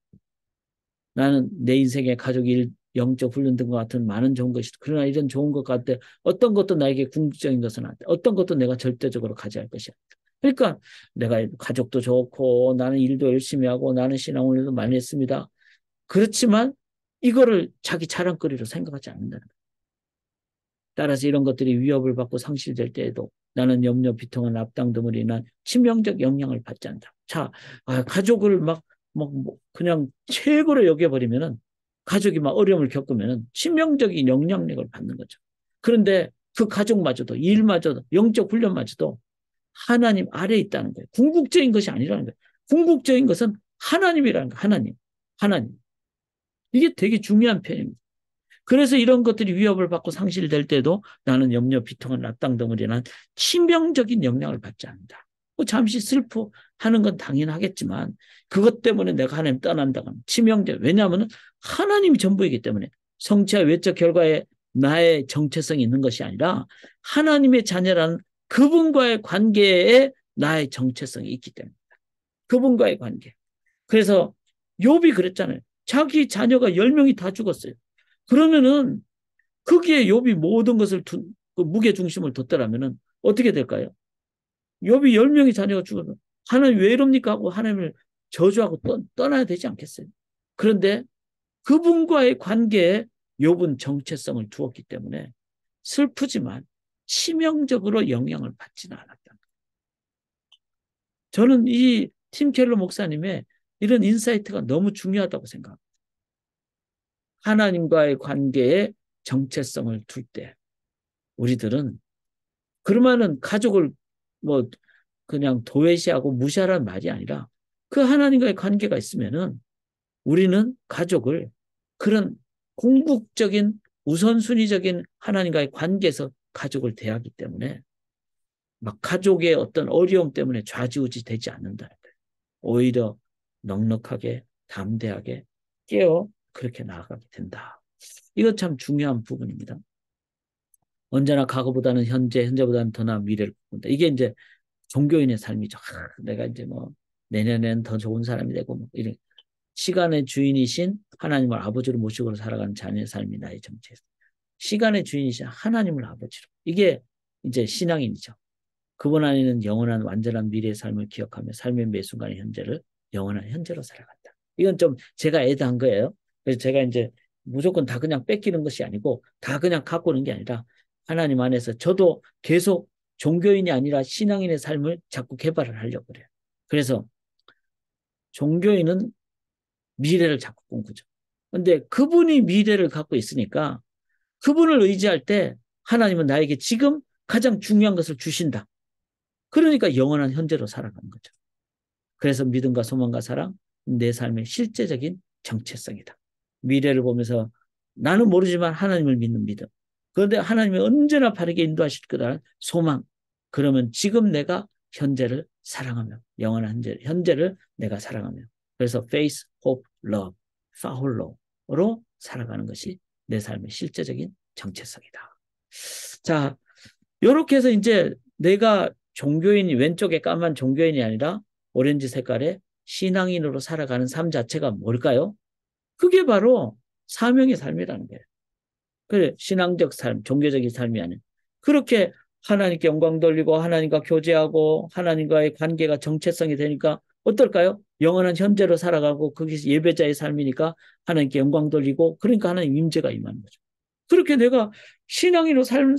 나는 내 인생의 가족 일, 영적 훈련 등과 같은 많은 좋은 것이 그러나 이런 좋은 것 같아 어떤 것도 나에게 궁극적인 것은 안 돼. 어떤 것도 내가 절대적으로 가져야 할 것이 아니다. 그러니까 내가 가족도 좋고 나는 일도 열심히 하고 나는 신앙 훈련도 많이 했습니다. 그렇지만 이거를 자기 자랑거리로 생각하지 않는다는 거예요. 따라서 이런 것들이 위협을 받고 상실될 때에도 나는 염려, 비통한 악당 등으로 인한 치명적 영향을 받지 않는다. 자, 가족을 막 그냥 최고로 여겨버리면은 가족이 막 어려움을 겪으면은 치명적인 영향력을 받는 거죠. 그런데 그 가족마저도 일마저도 영적 훈련마저도 하나님 아래에 있다는 거예요. 궁극적인 것이 아니라는 거예요. 궁극적인 것은 하나님이라는 거예요. 하나님. 하나님. 이게 되게 중요한 표현입니다. 그래서 이런 것들이 위협을 받고 상실될 때도 나는 염려, 비통한 악당 덩어리에 난 치명적인 영향을 받지 않는다. 뭐 잠시 슬퍼하는 건 당연하겠지만 그것 때문에 내가 하나님 떠난다고 하면 치명적. 왜냐하면 하나님이 전부이기 때문에 성취와 외적 결과에 나의 정체성이 있는 것이 아니라 하나님의 자녀라는 그분과의 관계에 나의 정체성이 있기 때문에 그분과의 관계. 그래서 욥이 그랬잖아요. 자기 자녀가 10명이 다 죽었어요. 그러면은 거기에 욥이 모든 것을 그 무게 중심을 뒀더라면은 어떻게 될까요? 욥이 10명이 자녀가 죽어서 하나님 왜 이럽니까 하고 하나님을 저주하고 떠나야 되지 않겠어요? 그런데 그분과의 관계에 욥은 정체성을 두었기 때문에 슬프지만 치명적으로 영향을 받지는 않았다. 저는 이 팀 켈러 목사님의 이런 인사이트가 너무 중요하다고 생각합니다. 하나님과의 관계에 정체성을 둘 때 우리들은 그러면은 가족을 뭐 그냥 도외시하고 무시하라는 말이 아니라 그 하나님과의 관계가 있으면은 우리는 가족을 그런 궁극적인 우선순위적인 하나님과의 관계에서 가족을 대하기 때문에 막 가족의 어떤 어려움 때문에 좌지우지 되지 않는다는 거예요. 오히려 넉넉하게 담대하게 깨어 그렇게 나아가게 된다. 이거 참 중요한 부분입니다. 언제나 과거보다는 현재, 현재보다는 더 나은 미래를 본다. 이게 이제 종교인의 삶이죠. 내가 이제 뭐 내년엔 더 좋은 사람이 되고 뭐 이런 시간의 주인이신 하나님을 아버지로 모시고 살아가는 자녀의 삶이 나의 정체성. 시간의 주인이신 하나님을 아버지로. 이게 이제 신앙인이죠. 그분 안에는 영원한 완전한 미래의 삶을 기억하며 삶의 매 순간의 현재를 영원한 현재로 살아간다. 이건 좀 제가 애도한 거예요. 그래서 제가 이제 무조건 다 그냥 뺏기는 것이 아니고 다 그냥 갖고 오는 게 아니라 하나님 안에서 저도 계속 종교인이 아니라 신앙인의 삶을 자꾸 개발을 하려고 그래요. 그래서 종교인은 미래를 자꾸 꿈꾸죠. 근데 그분이 미래를 갖고 있으니까 그분을 의지할 때 하나님은 나에게 지금 가장 중요한 것을 주신다. 그러니까 영원한 현재로 살아가는 거죠. 그래서 믿음과 소망과 사랑, 내 삶의 실제적인 정체성이다. 미래를 보면서 나는 모르지만 하나님을 믿는 믿음. 그런데 하나님이 언제나 바르게 인도하실 거라는 소망. 그러면 지금 내가 현재를 사랑하며 영원한 현재를 내가 사랑하며 그래서 faith, hope, love, follow로 살아가는 것이 내 삶의 실제적인 정체성이다. 자, 이렇게 해서 이제 내가 종교인이 왼쪽에 까만 종교인이 아니라 오렌지 색깔의 신앙인으로 살아가는 삶 자체가 뭘까요? 그게 바로 사명의 삶이라는 거예요. 그래, 신앙적 삶, 종교적인 삶이 아닌. 그렇게 하나님께 영광 돌리고 하나님과 교제하고 하나님과의 관계가 정체성이 되니까 어떨까요? 영원한 현재로 살아가고 거기서 예배자의 삶이니까 하나님께 영광 돌리고 그러니까 하나님 임재가 임하는 거죠. 그렇게 내가 신앙인으로 삶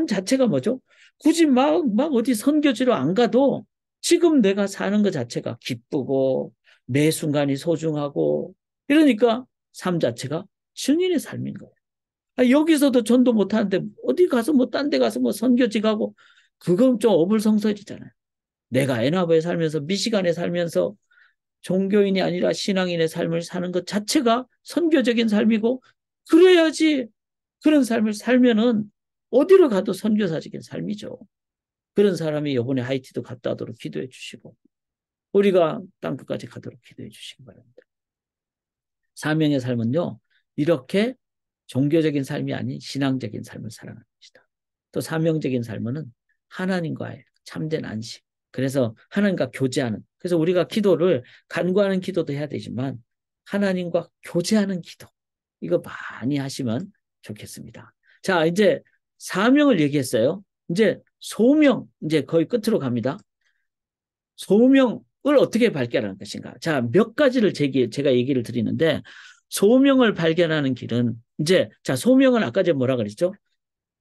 자체가 뭐죠? 굳이 막 어디 선교지로 안 가도 지금 내가 사는 것 자체가 기쁘고 매 순간이 소중하고 이러니까 삶 자체가 증인의 삶인 거예요. 여기서도 전도 못하는데 어디 가서 뭐 딴 데 가서 뭐 선교지 가고 그건 좀 어불성설이잖아요. 내가 애나바에 살면서 미시간에 살면서 종교인이 아니라 신앙인의 삶을 사는 것 자체가 선교적인 삶이고 그래야지 그런 삶을 살면은 어디로 가도 선교사적인 삶이죠. 그런 사람이 이번에 하이티도 갔다 오도록 기도해 주시고 우리가 땅끝까지 가도록 기도해 주시기 바랍니다. 사명의 삶은요. 이렇게 종교적인 삶이 아닌 신앙적인 삶을 살아가는 것이다. 또 사명적인 삶은 하나님과의 참된 안식. 그래서 하나님과 교제하는. 그래서 우리가 기도를 간구하는 기도도 해야 되지만 하나님과 교제하는 기도. 이거 많이 하시면 좋겠습니다. 자, 이제 사명을 얘기했어요. 이제 소명, 이제 거의 끝으로 갑니다. 소명을 어떻게 발견하는 것인가? 자, 몇 가지를 제가 얘기를 드리는데 소명을 발견하는 길은 이제 자, 소명은 아까 제가 뭐라 그랬죠?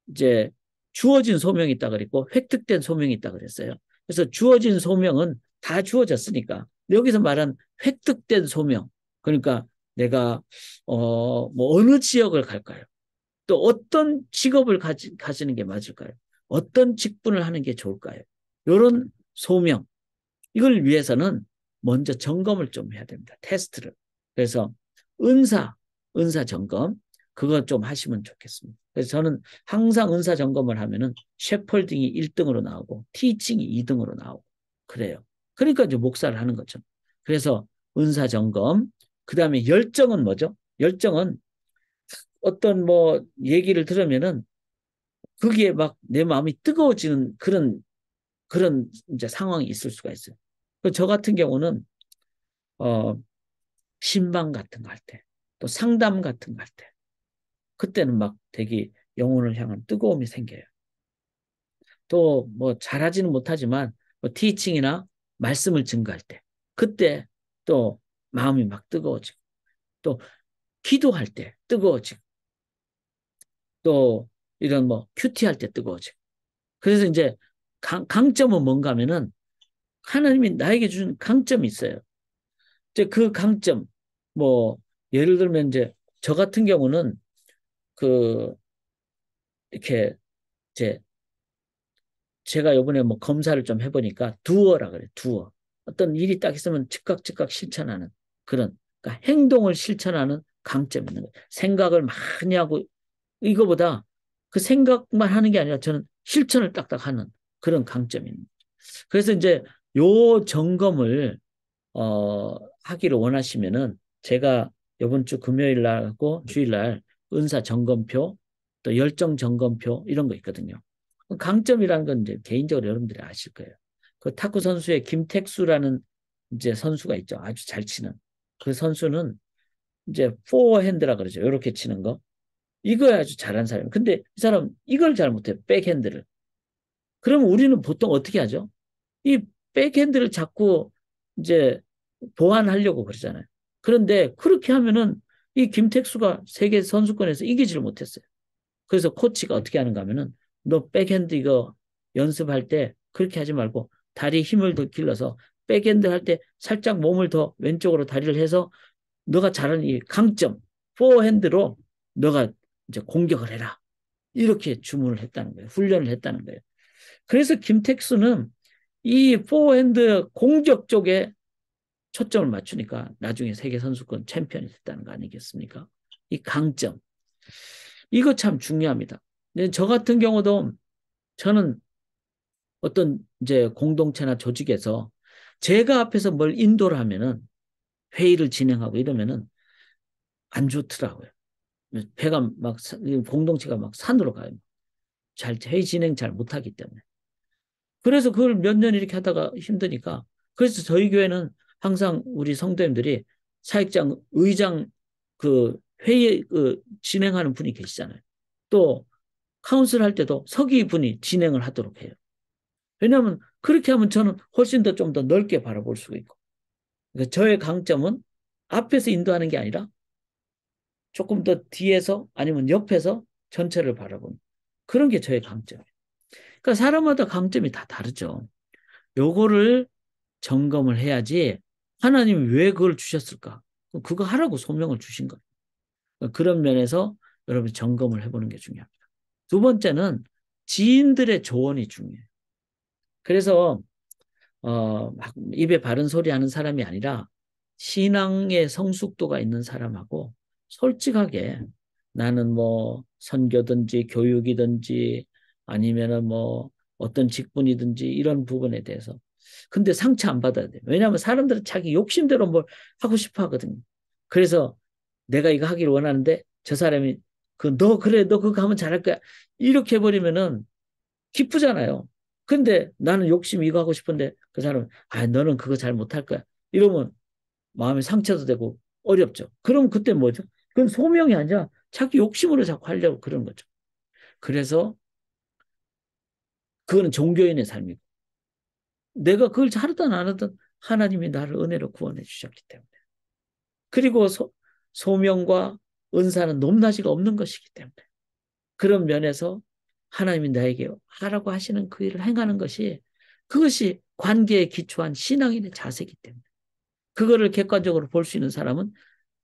이제 주어진 소명이 있다 그랬고 획득된 소명이 있다 그랬어요. 그래서 주어진 소명은 다 주어졌으니까 여기서 말한 획득된 소명. 그러니까 내가 뭐 어느 지역을 갈까요? 또 어떤 직업을 가지는 게 맞을까요? 어떤 직분을 하는 게 좋을까요? 이런 소명. 이걸 위해서는 먼저 점검을 좀 해야 됩니다. 테스트를. 그래서 은사 점검 그거 좀 하시면 좋겠습니다. 그래서 저는 항상 은사 점검을 하면은 셰펄딩이 1등으로 나오고 티칭이 2등으로 나오고 그래요. 그러니까 이제 목사를 하는 거죠. 그래서 은사 점검 그다음에 열정은 뭐죠? 열정은 어떤 뭐 얘기를 들으면은 거기에 막 내 마음이 뜨거워지는 그런 이제 상황이 있을 수가 있어요. 저 같은 경우는 어, 신방 같은 거 할 때, 또 상담 같은 거 할 때, 그때는 막 되게 영혼을 향한 뜨거움이 생겨요. 또 뭐 잘하지는 못하지만 뭐 티칭이나 말씀을 증거할 때, 그때 또 마음이 막 뜨거워지고, 또 기도할 때 뜨거워지고, 또 이런 뭐 큐티할 때 뜨거워지고. 그래서 이제 강점은 뭔가 하면은 하나님이 나에게 주신 강점이 있어요. 이제 그 강점, 뭐 예를 들면 이제 저 같은 경우는 그 이렇게 이제 제가 요번에 뭐 검사를 좀 해보니까 두어라 그래, 두어. 어떤 일이 딱 있으면 즉각 실천하는 그런, 그러니까 행동을 실천하는 강점이 있는 거예요. 생각을 많이 하고 이거보다 그 생각만 하는 게 아니라 저는 실천을 딱딱 하는 그런 강점이 있는 거예요. 그래서 이제 요 점검을 하기를 원하시면은 제가 이번 주 금요일 날하고 주일 날 은사 점검표 또 열정 점검표 이런 거 있거든요. 강점이라는 건 이제 개인적으로 여러분들이 아실 거예요. 그 탁구 선수의 김택수라는 이제 선수가 있죠. 아주 잘 치는. 그 선수는 이제 포핸드라 그러죠. 이렇게 치는 거. 이거 아주 잘하는 사람이에요. 근데 이 사람 이걸 잘 못해요. 백핸드를. 그러면 우리는 보통 어떻게 하죠? 이 백핸드를 자꾸 이제 보완하려고 그러잖아요. 그런데 그렇게 하면은 이 김택수가 세계 선수권에서 이기지를 못했어요. 그래서 코치가 어떻게 하는가 하면은 너 백핸드 이거 연습할 때 그렇게 하지 말고 다리 힘을 더 길러서 백핸드 할 때 살짝 몸을 더 왼쪽으로 다리를 해서 너가 잘하는 이 강점 포핸드로 너가 이제 공격을 해라. 이렇게 주문을 했다는 거예요. 훈련을 했다는 거예요. 그래서 김택수는 이 포핸드 공격 쪽에 초점을 맞추니까 나중에 세계 선수권 챔피언이 됐다는 거 아니겠습니까? 이 강점. 이거 참 중요합니다. 근데 저 같은 경우도 저는 어떤 이제 공동체나 조직에서 제가 앞에서 뭘 인도를 하면은 회의를 진행하고 이러면은 안 좋더라고요. 배가 막 공동체가 막 산으로 가요. 잘 회의 진행 잘 못하기 때문에. 그래서 그걸 몇 년 이렇게 하다가 힘드니까 그래서 저희 교회는 항상 우리 성도님들이 사역장 의장 그 회의 그 진행하는 분이 계시잖아요. 또 카운슬 할 때도 서기 분이 진행을 하도록 해요. 왜냐하면 그렇게 하면 저는 훨씬 더 좀 더 넓게 바라볼 수가 있고. 그러니까 저의 강점은 앞에서 인도하는 게 아니라 조금 더 뒤에서 아니면 옆에서 전체를 바라보는 그런 게 저의 강점이에요. 그러니까 사람마다 강점이 다 다르죠. 요거를 점검을 해야지 하나님이 왜 그걸 주셨을까? 그거 하라고 소명을 주신 거예요. 그런 면에서 여러분 점검을 해보는 게 중요합니다. 두 번째는 지인들의 조언이 중요해요. 그래서 막 입에 바른 소리 하는 사람이 아니라 신앙의 성숙도가 있는 사람하고 솔직하게 나는 뭐 선교든지 교육이든지 아니면은 뭐 어떤 직분이든지 이런 부분에 대해서 근데 상처 안 받아야 돼요. 왜냐하면 사람들은 자기 욕심대로 뭘 하고 싶어 하거든요. 그래서 내가 이거 하기를 원하는데 저 사람이 너 그래 너 그거 하면 잘할 거야 이렇게 해버리면은 기쁘잖아요. 근데 나는 욕심 이거 하고 싶은데 그 사람은 너는 그거 잘 못할 거야. 이러면 마음에 상처도 되고 어렵죠. 그럼 그때 뭐죠? 그건 소명이 아니라 자기 욕심으로 자꾸 하려고 그런 거죠. 그래서 그거는 종교인의 삶이고 내가 그걸 하든 안 하든 하나님이 나를 은혜로 구원해 주셨기 때문에 그리고 소명과 은사는 높낮이가 없는 것이기 때문에 그런 면에서 하나님이 나에게 하라고 하시는 그 일을 행하는 것이 그것이 관계에 기초한 신앙인의 자세이기 때문에 그거를 객관적으로 볼 수 있는 사람은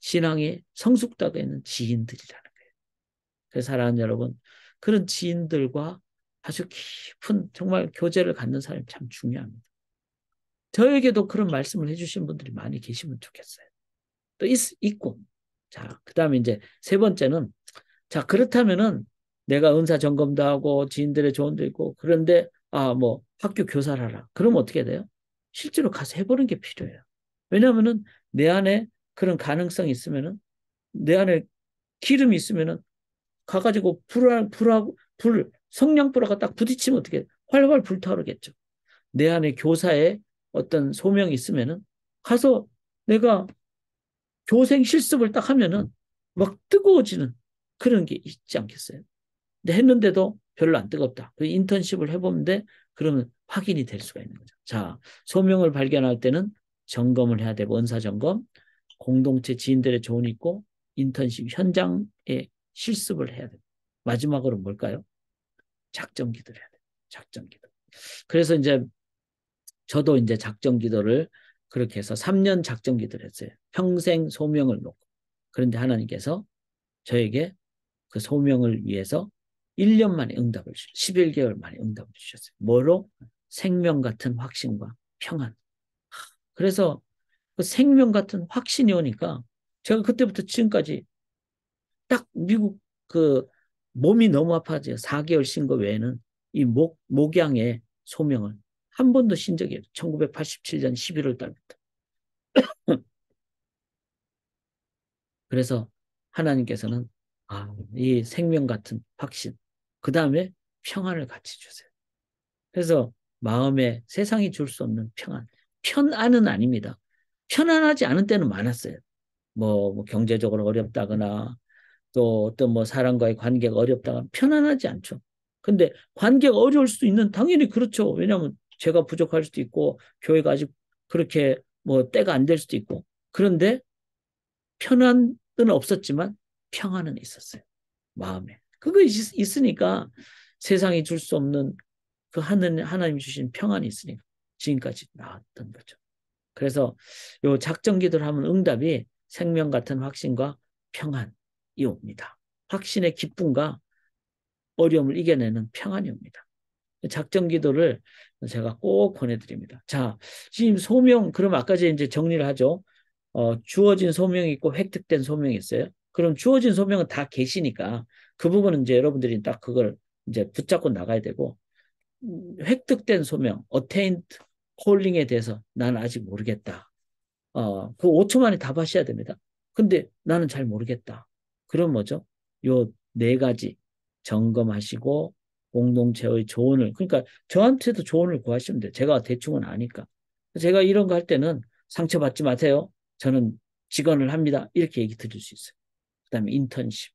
신앙의 성숙도가 있는 지인들이라는 거예요. 그래서 사랑하는 여러분 그런 지인들과 아주 깊은 정말 교제를 갖는 사람이 참 중요합니다. 저에게도 그런 말씀을 해주신 분들이 많이 계시면 좋겠어요. 또 있고 자 그다음에 이제 세 번째는 자, 그렇다면은 내가 은사 점검도 하고 지인들의 조언도 있고 그런데 뭐 학교 교사를 하라. 그럼 어떻게 돼요? 실제로 가서 해보는 게 필요해요. 왜냐하면은 내 안에 그런 가능성이 있으면은 내 안에 기름이 있으면은 가가지고 성냥불화가 딱 부딪히면 어떻게 해요? 활활 불타오르겠죠. 내 안에 교사의 어떤 소명이 있으면은 가서 내가 교생 실습을 딱 하면은 막 뜨거워지는 그런 게 있지 않겠어요? 근데 했는데도 별로 안 뜨겁다. 그 인턴십을 해보는데 그러면 확인이 될 수가 있는 거죠. 자, 소명을 발견할 때는 점검을 해야 되고 은사 점검, 공동체 지인들의 조언이 있고 인턴십 현장에 실습을 해야 돼요. 마지막으로 뭘까요? 작전 기도를 해야 돼요. 작전 기도. 그래서 이제 저도 이제 작전 기도를 그렇게 해서 3년 작전 기도를 했어요. 평생 소명을 놓고. 그런데 하나님께서 저에게 그 소명을 위해서 1년 만에 응답을 주셨어요. 11개월 만에 응답을 주셨어요. 뭐로? 생명 같은 확신과 평안. 그래서 그 생명 같은 확신이 오니까 제가 그때부터 지금까지 딱 미국 그 몸이 너무 아파져요. 4개월 쉰 거 외에는 이 목양의 소명을 한 번도 쉰 적이 없어요. 1987년 11월 달부터. 그래서 하나님께서는 이 생명 같은 확신, 그 다음에 평안을 같이 주세요. 그래서 마음에 세상이 줄 수 없는 평안. 편안은 아닙니다. 편안하지 않은 때는 많았어요. 뭐 경제적으로 어렵다거나 또 어떤 뭐 사람과의 관계가 어렵다거나 편안하지 않죠. 근데 관계가 어려울 수 있는 당연히 그렇죠. 왜냐하면 제가 부족할 수도 있고 교회가 아직 그렇게 뭐 때가 안 될 수도 있고 그런데 편안은 없었지만 평안은 있었어요. 마음에. 그거 있으니까 세상이 줄 수 없는 그 하나님이 주신 평안이 있으니까 지금까지 나왔던 거죠. 그래서 요 작전 기도를 하면 응답이 생명 같은 확신과 평안이 옵니다. 확신의 기쁨과 어려움을 이겨내는 평안이 옵니다. 작전 기도를 제가 꼭 권해드립니다. 자, 지금 소명, 그럼 아까 이제 정리를 하죠. 주어진 소명이 있고 획득된 소명이 있어요. 그럼 주어진 소명은 다 계시니까 그 부분은 이제 여러분들이 딱 그걸 이제 붙잡고 나가야 되고 획득된 소명, attained calling에 대해서 나는 아직 모르겠다. 그 5초 만에 답하셔야 됩니다. 근데 나는 잘 모르겠다. 그럼 뭐죠? 요 네 가지 점검하시고 공동체의 조언을 그러니까 저한테도 조언을 구하시면 돼요. 제가 대충은 아니까. 제가 이런 거 할 때는 상처받지 마세요. 저는 직언을 합니다. 이렇게 얘기 드릴 수 있어요. 그다음에 인턴십.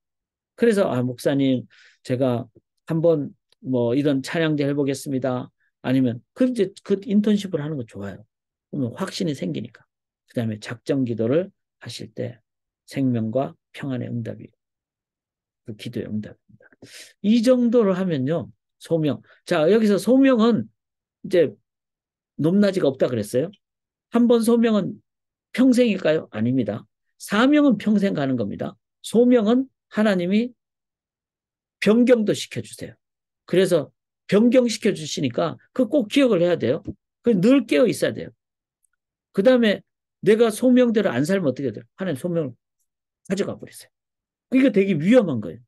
그래서 목사님 제가 한번 뭐 이런 찬양대 해보겠습니다. 아니면 이제 그 인턴십을 하는 거 좋아요. 그러면 확신이 생기니까. 그다음에 작정 기도를 하실 때 생명과 평안의 응답이 그 기도의 응답입니다. 이 정도로 하면요. 소명. 자, 여기서 소명은 이제 높낮이가 없다 그랬어요. 한 번 소명은 평생일까요? 아닙니다. 사명은 평생 가는 겁니다. 소명은 하나님이 변경도 시켜주세요. 그래서 변경시켜 주시니까 그 꼭 기억을 해야 돼요. 그 늘 깨어 있어야 돼요. 그 다음에 내가 소명대로 안 살면 어떻게 돼요? 하나님 소명을 가져가 버렸어요. 이게 되게 위험한 거예요.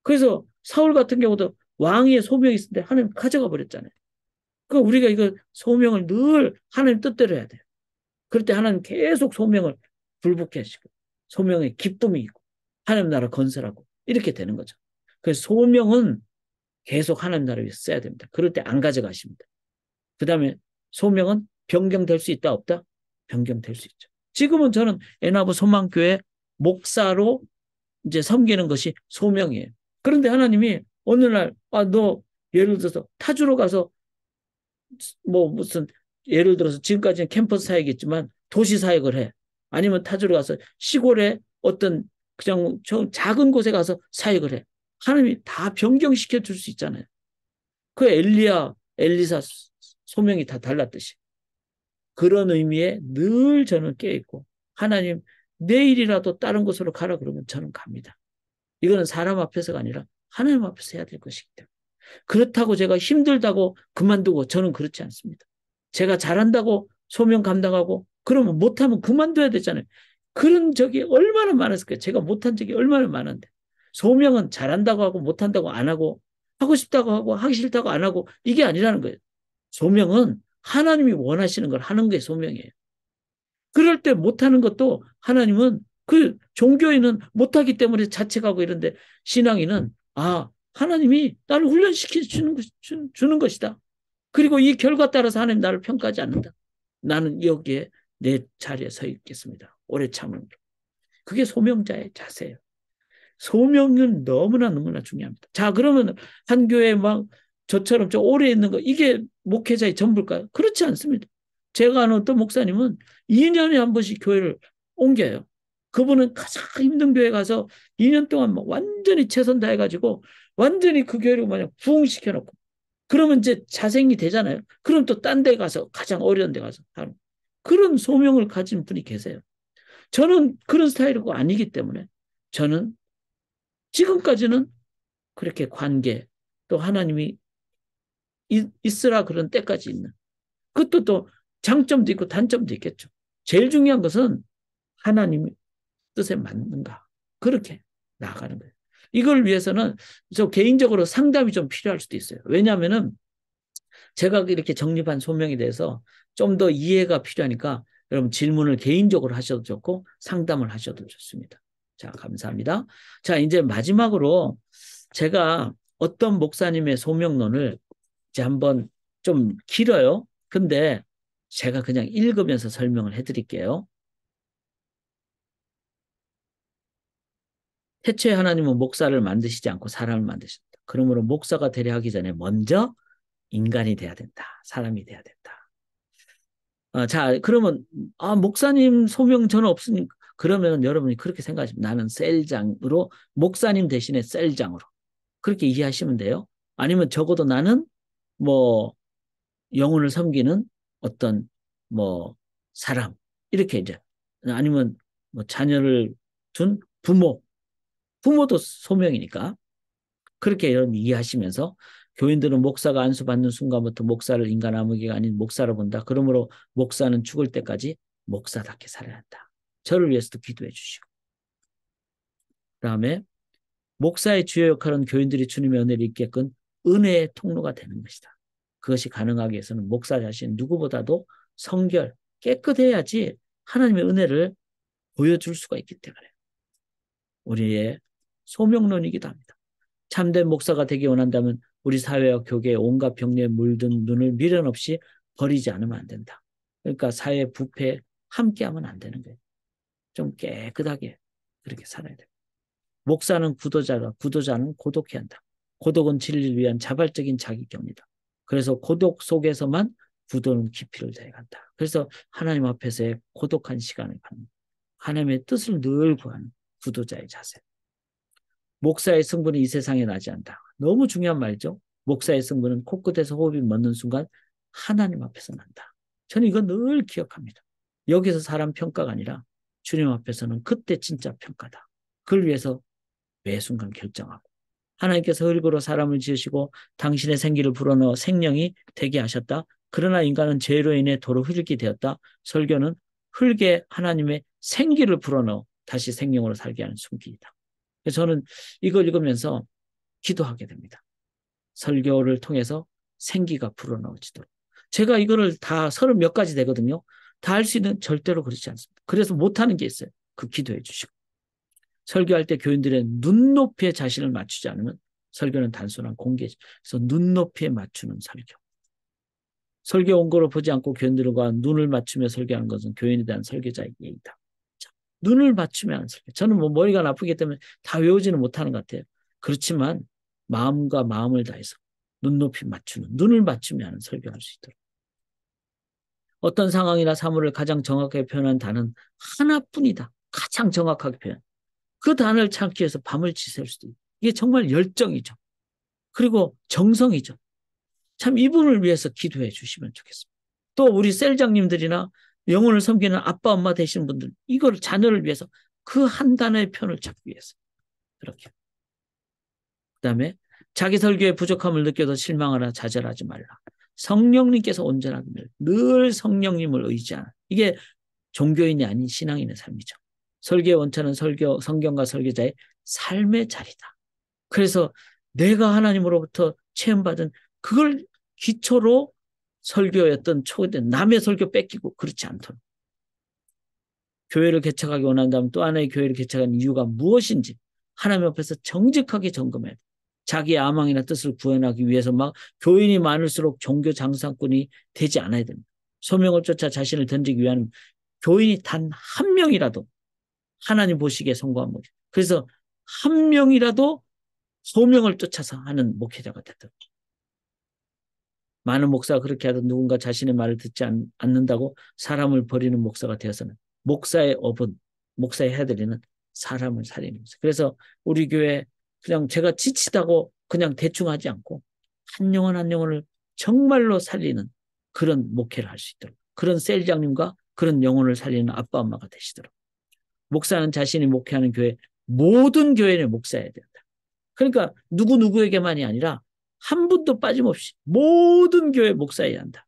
그래서 사울 같은 경우도 왕위에 소명이 있었는데 하나님 가져가 버렸잖아요. 그러니까 우리가 이거 소명을 늘 하나님 뜻대로 해야 돼요. 그럴 때 하나님 계속 소명을 불붙게 하시고 소명에 기쁨이 있고 하나님 나라 건설하고 이렇게 되는 거죠. 그래서 소명은 계속 하나님 나라 위해서 써야 됩니다. 그럴 때 안 가져가십니다. 그 다음에 소명은 변경될 수 있다 없다? 변경될 수 있죠. 지금은 저는 애나부 소망교회 목사로 이제 섬기는 것이 소명이에요. 그런데 하나님이 어느 날, 너 예를 들어서 타주로 가서 뭐 무슨 예를 들어서 지금까지는 캠퍼스 사역이겠지만 도시 사역을 해. 아니면 타주로 가서 시골에 어떤 그냥 작은 곳에 가서 사역을 해. 하나님이 다 변경시켜 줄 수 있잖아요. 그 엘리사 소명이 다 달랐듯이. 그런 의미에 늘 저는 깨있고 하나님 내일이라도 다른 곳으로 가라 그러면 저는 갑니다. 이거는 사람 앞에서가 아니라 하나님 앞에서 해야 될 것이기 때문에. 그렇다고 제가 힘들다고 그만두고 저는 그렇지 않습니다. 제가 잘한다고 소명 감당하고 그러면 못하면 그만둬야 되잖아요. 그런 적이 얼마나 많았을까요? 제가 못한 적이 얼마나 많은데. 소명은 잘한다고 하고 못한다고 안 하고 하고 싶다고 하고 하기 싫다고 안 하고 이게 아니라는 거예요. 소명은 하나님이 원하시는 걸 하는 게 소명이에요. 그럴 때 못하는 것도 하나님은 그 종교인은 못하기 때문에 자책하고 이런데 신앙인은 하나님이 나를 훈련시켜 주는 것이다. 그리고 이 결과 따라서 하나님 나를 평가하지 않는다. 나는 여기에 내 자리에 서 있겠습니다. 오래 참은 게. 그게 소명자의 자세예요. 소명은 너무나 중요합니다. 자, 그러면 한 교회 막 저처럼 좀 오래 있는 거 이게 목회자의 전부일까요? 그렇지 않습니다. 제가 아는 어떤 목사님은 2년에 한 번씩 교회를 옮겨요. 그분은 가장 힘든 교회 가서 2년 동안 막 완전히 최선 다해가지고 완전히 그 교회를 그냥 부흥시켜놓고 그러면 이제 자생이 되잖아요. 그럼 또 딴 데 가서 가장 어려운 데 가서 하는 그런 소명을 가진 분이 계세요. 저는 그런 스타일이 아니기 때문에 저는 지금까지는 그렇게 관계 또 하나님이 있으라 그런 때까지 있는 그것도 또 장점도 있고 단점도 있겠죠. 제일 중요한 것은 하나님의 뜻에 맞는가 그렇게 나아가는 거예요. 이걸 위해서는 저 개인적으로 상담이 좀 필요할 수도 있어요. 왜냐하면은 제가 이렇게 정립한 소명에 대해서 좀 더 이해가 필요하니까 여러분 질문을 개인적으로 하셔도 좋고 상담을 하셔도 좋습니다. 자, 감사합니다. 자, 이제 마지막으로 제가 어떤 목사님의 소명론을 이제 한번 좀 길어요. 근데 제가 그냥 읽으면서 설명을 해드릴게요. 태초에 하나님은 목사를 만드시지 않고 사람을 만드셨다. 그러므로 목사가 되려 하기 전에 먼저 인간이 돼야 된다. 사람이 돼야 된다. 자, 그러면 목사님 소명 저는 없으니까 그러면 여러분이 그렇게 생각하시면 나는 셀장으로 목사님 대신에 셀장으로 그렇게 이해하시면 돼요. 아니면 적어도 나는 뭐 영혼을 섬기는 어떤 뭐 사람 이렇게 이제 아니면 뭐 자녀를 둔 부모도 소명이니까 그렇게 여러분 이해하시면서 교인들은 목사가 안수받는 순간부터 목사를 인간 아무개가 아닌 목사로 본다. 그러므로 목사는 죽을 때까지 목사답게 살아야 한다. 저를 위해서도 기도해 주시고 그다음에 목사의 주요 역할은 교인들이 주님의 은혜를 입게끔 은혜의 통로가 되는 것이다. 그것이 가능하기 위해서는 목사 자신 누구보다도 성결, 깨끗해야지 하나님의 은혜를 보여줄 수가 있기 때문에 우리의 소명론이기도 합니다. 참된 목사가 되기 원한다면 우리 사회와 교계의 온갖 병리에 물든 눈을 미련 없이 버리지 않으면 안 된다. 그러니까 사회 부패에 함께하면 안 되는 거예요. 좀 깨끗하게 그렇게 살아야 돼요. 목사는 구도자가, 구도자는 고독해야 한다. 고독은 진리를 위한 자발적인 자기경이다. 그래서 고독 속에서만 구도는 깊이를 더해간다. 그래서 하나님 앞에서의 고독한 시간을 갖는 하나님의 뜻을 늘 구하는 구도자의 자세. 목사의 승분이 이 세상에 나지 않다. 너무 중요한 말이죠. 목사의 승분은 코끝에서 호흡이 멎는 순간 하나님 앞에서 난다. 저는 이거 늘 기억합니다. 여기서 사람 평가가 아니라 주님 앞에서는 그때 진짜 평가다. 그걸 위해서 매 순간 결정하고 하나님께서 흙으로 사람을 지으시고 당신의 생기를 불어넣어 생명이 되게 하셨다. 그러나 인간은 죄로 인해 도로 흙이 되었다. 설교는 흙에 하나님의 생기를 불어넣어 다시 생명으로 살게 하는 순기이다. 그래서 저는 이걸 읽으면서 기도하게 됩니다. 설교를 통해서 생기가 불어넣어지도록. 제가 이거를 다 30 몇 가지 되거든요. 다 할 수 있는 절대로 그렇지 않습니다. 그래서 못하는 게 있어요. 그 기도해 주시고. 설교할 때 교인들의 눈높이에 자신을 맞추지 않으면 설교는 단순한 공개지. 그래서 눈높이에 맞추는 설교. 설교 원고를 보지 않고 교인들과 눈을 맞추며 설교하는 것은 교인에 대한 설교자의 예의다. 자, 눈을 맞추며 하는 설교. 저는 뭐 머리가 나쁘기 때문에 다 외우지는 못하는 것 같아요. 그렇지만 마음과 마음을 다해서 눈높이 맞추는, 눈을 맞추며 하는 설교할 수 있도록. 어떤 상황이나 사물을 가장 정확하게 표현한 단어는 하나뿐이다. 가장 정확하게 표현. 그 단어를 찾기 위해서 밤을 지새울 수도 있고. 이게 정말 열정이죠. 그리고 정성이죠. 참 이분을 위해서 기도해 주시면 좋겠습니다. 또 우리 셀장님들이나 영혼을 섬기는 아빠 엄마 되시는 분들 이걸 자녀를 위해서 그 한 단어의 표현을 찾기 위해서 그렇게. 그다음에 자기 설교에 부족함을 느껴도 실망하라 좌절하지 말라. 성령님께서 온전하게 늘 성령님을 의지하는 이게 종교인이 아닌 신앙인의 삶이죠. 설교의 원천은 성경과 설교자의 삶의 자리다. 그래서 내가 하나님으로부터 체험받은 그걸 기초로 설교였던 초대된 남의 설교 뺏기고 그렇지 않도록. 교회를 개척하기 원한다면 또 하나의 교회를 개척하는 이유가 무엇인지 하나님 앞에서 정직하게 점검해야 돼. 자기의 아망이나 뜻을 구현하기 위해서 막 교인이 많을수록 종교 장사꾼이 되지 않아야 됩니다. 소명을 쫓아 자신을 던지기 위한 교인이 단 한 명이라도 하나님 보시기에 성공한 목회. 그래서 한 명이라도 소명을 쫓아서 하는 목회자가 되도록. 많은 목사가 그렇게 하던 누군가 자신의 말을 듣지 않는다고 사람을 버리는 목사가 되어서는 목사의 업은 목사의 해드리는 사람을 살리는 거죠. 그래서 우리 교회 그냥 제가 지치다고 그냥 대충 하지 않고 한 영혼 한 영혼을 정말로 살리는 그런 목회를 할 수 있도록 그런 셀장님과 그런 영혼을 살리는 아빠 엄마가 되시도록 목사는 자신이 목회하는 교회 모든 교회의 목사여야 된다. 그러니까 누구에게만이 아니라 한 분도 빠짐없이 모든 교회 목사여야 한다.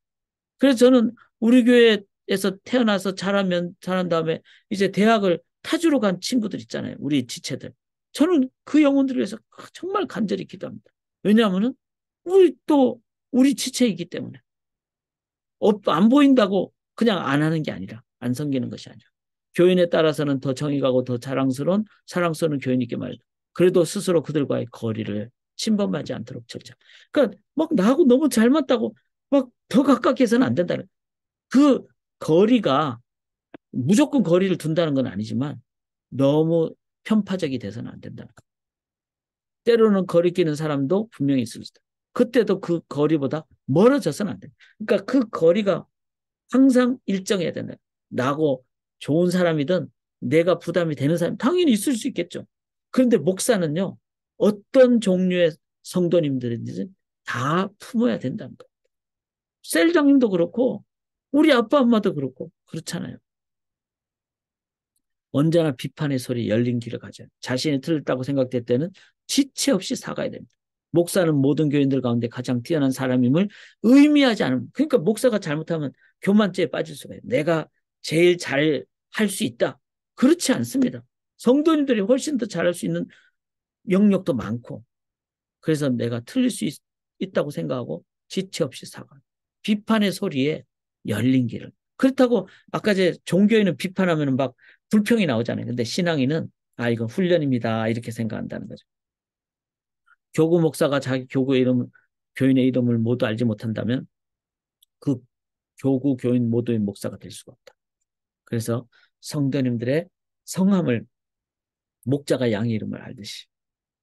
그래서 저는 우리 교회에서 태어나서 자란 다음에 이제 대학을 타주로 간 친구들 있잖아요. 우리 지체들. 저는 그 영혼들을 위해서 정말 간절히 기도합니다. 왜냐하면 우리 지체이기 때문에 안 보인다고 그냥 안 하는 게 아니라 안 섬기는 것이 아니라 교인에 따라서는 더 정이 가고 더 사랑스러운 교인이게 말이다. 그래도 스스로 그들과의 거리를 침범하지 않도록 절차. 그러니까 막 나하고 너무 잘 맞다고 막 더 가깝게 해서는 안 된다는. 그 거리가 무조건 거리를 둔다는 건 아니지만 너무 편파적이 돼서는 안 된다는 거. 때로는 거리 끼는 사람도 분명히 있을 수도. 그때도 그 거리보다 멀어져서는 안 돼. 그러니까 그 거리가 항상 일정해야 된다. 나하고 좋은 사람이든 내가 부담이 되는 사람 당연히 있을 수 있겠죠. 그런데 목사는요. 어떤 종류의 성도님들인지 다 품어야 된다는 거예요. 셀장님도 그렇고 우리 아빠 엄마도 그렇고 그렇잖아요. 언제나 비판의 소리 열린 길을 가져요. 자신이 틀렸다고 생각될 때는 지체 없이 사과해야 됩니다. 목사는 모든 교인들 가운데 가장 뛰어난 사람임을 의미하지 않으면 그러니까 목사가 잘못하면 교만죄에 빠질 수가 있어요. 내가 제일 잘 할 수 있다. 그렇지 않습니다. 성도님들이 훨씬 더 잘할 수 있는 영역도 많고 그래서 내가 틀릴 수 있다고 생각하고 지체 없이 사과. 비판의 소리에 열린 길을. 그렇다고 아까 종교인은 비판하면 막 불평이 나오잖아요. 근데 신앙인은 이건 훈련입니다. 이렇게 생각한다는 거죠. 교구 목사가 자기 교인의 이름을 모두 알지 못한다면 그 교구 교인 모두의 목사가 될 수가 없다. 그래서 성도님들의 성함을 목자가 양의 이름을 알듯이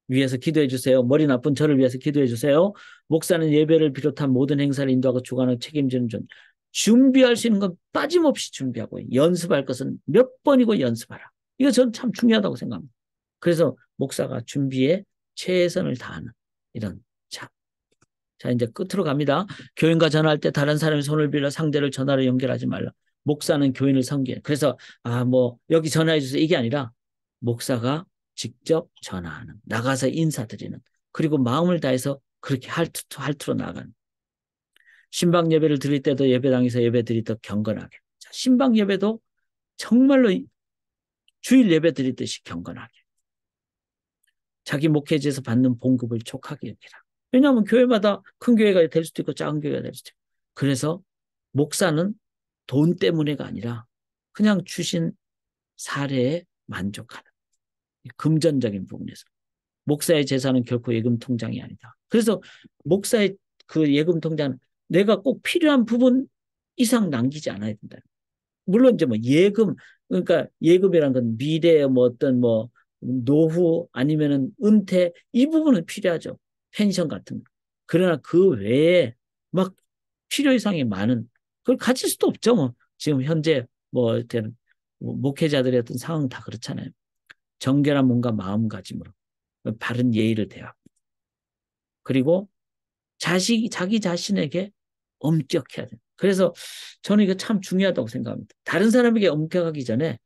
위해서 기도해 주세요. 머리 나쁜 저를 위해서 기도해 주세요. 목사는 예배를 비롯한 모든 행사를 인도하고 주관하고 책임지는 존. 준비할 수 있는 건 빠짐없이 준비하고 연습할 것은 몇 번이고 연습하라. 이거 저는 참 중요하다고 생각합니다. 그래서 목사가 준비에 최선을 다하는 이런. 자, 이제 끝으로 갑니다. 교인과 전화할 때 다른 사람의 손을 빌려 상대를 전화로 연결하지 말라. 목사는 교인을 섬기는. 그래서 뭐 여기 전화해 주세요 이게 아니라 목사가 직접 전화하는, 나가서 인사드리는, 그리고 마음을 다해서 그렇게 할투로 나가는. 신방 예배를 드릴 때도 예배당에서 예배 드릴 때 경건하게. 자, 신방 예배도 정말로 주일 예배 드리듯이 경건하게. 자기 목회지에서 받는 봉급을 촉하게 여기라. 왜냐하면 교회마다 큰 교회가 될 수도 있고 작은 교회가 될 수도 있고. 그래서 목사는 돈 때문에가 아니라 그냥 주신 사례에 만족하는 금전적인 부분에서. 목사의 재산은 결코 예금 통장이 아니다. 그래서 목사의 그 예금 통장은 내가 꼭 필요한 부분 이상 남기지 않아야 된다. 물론 이제 뭐 예금, 그러니까 예금이란 건 미래의 뭐 어떤 뭐 노후 아니면은 은퇴 이 부분은 필요하죠. 펜션 같은 거. 그러나 그 외에 막 필요 이상이 많은 그걸 가질 수도 없죠. 뭐 지금 현재 뭐 목회자들의 어떤 상황 다 그렇잖아요. 정결한 몸과 마음가짐으로 바른 예의를 대하고, 그리고 자기 자신에게 엄격해야 돼요. 그래서 저는 이거 참 중요하다고 생각합니다. 다른 사람에게 엄격하기 전에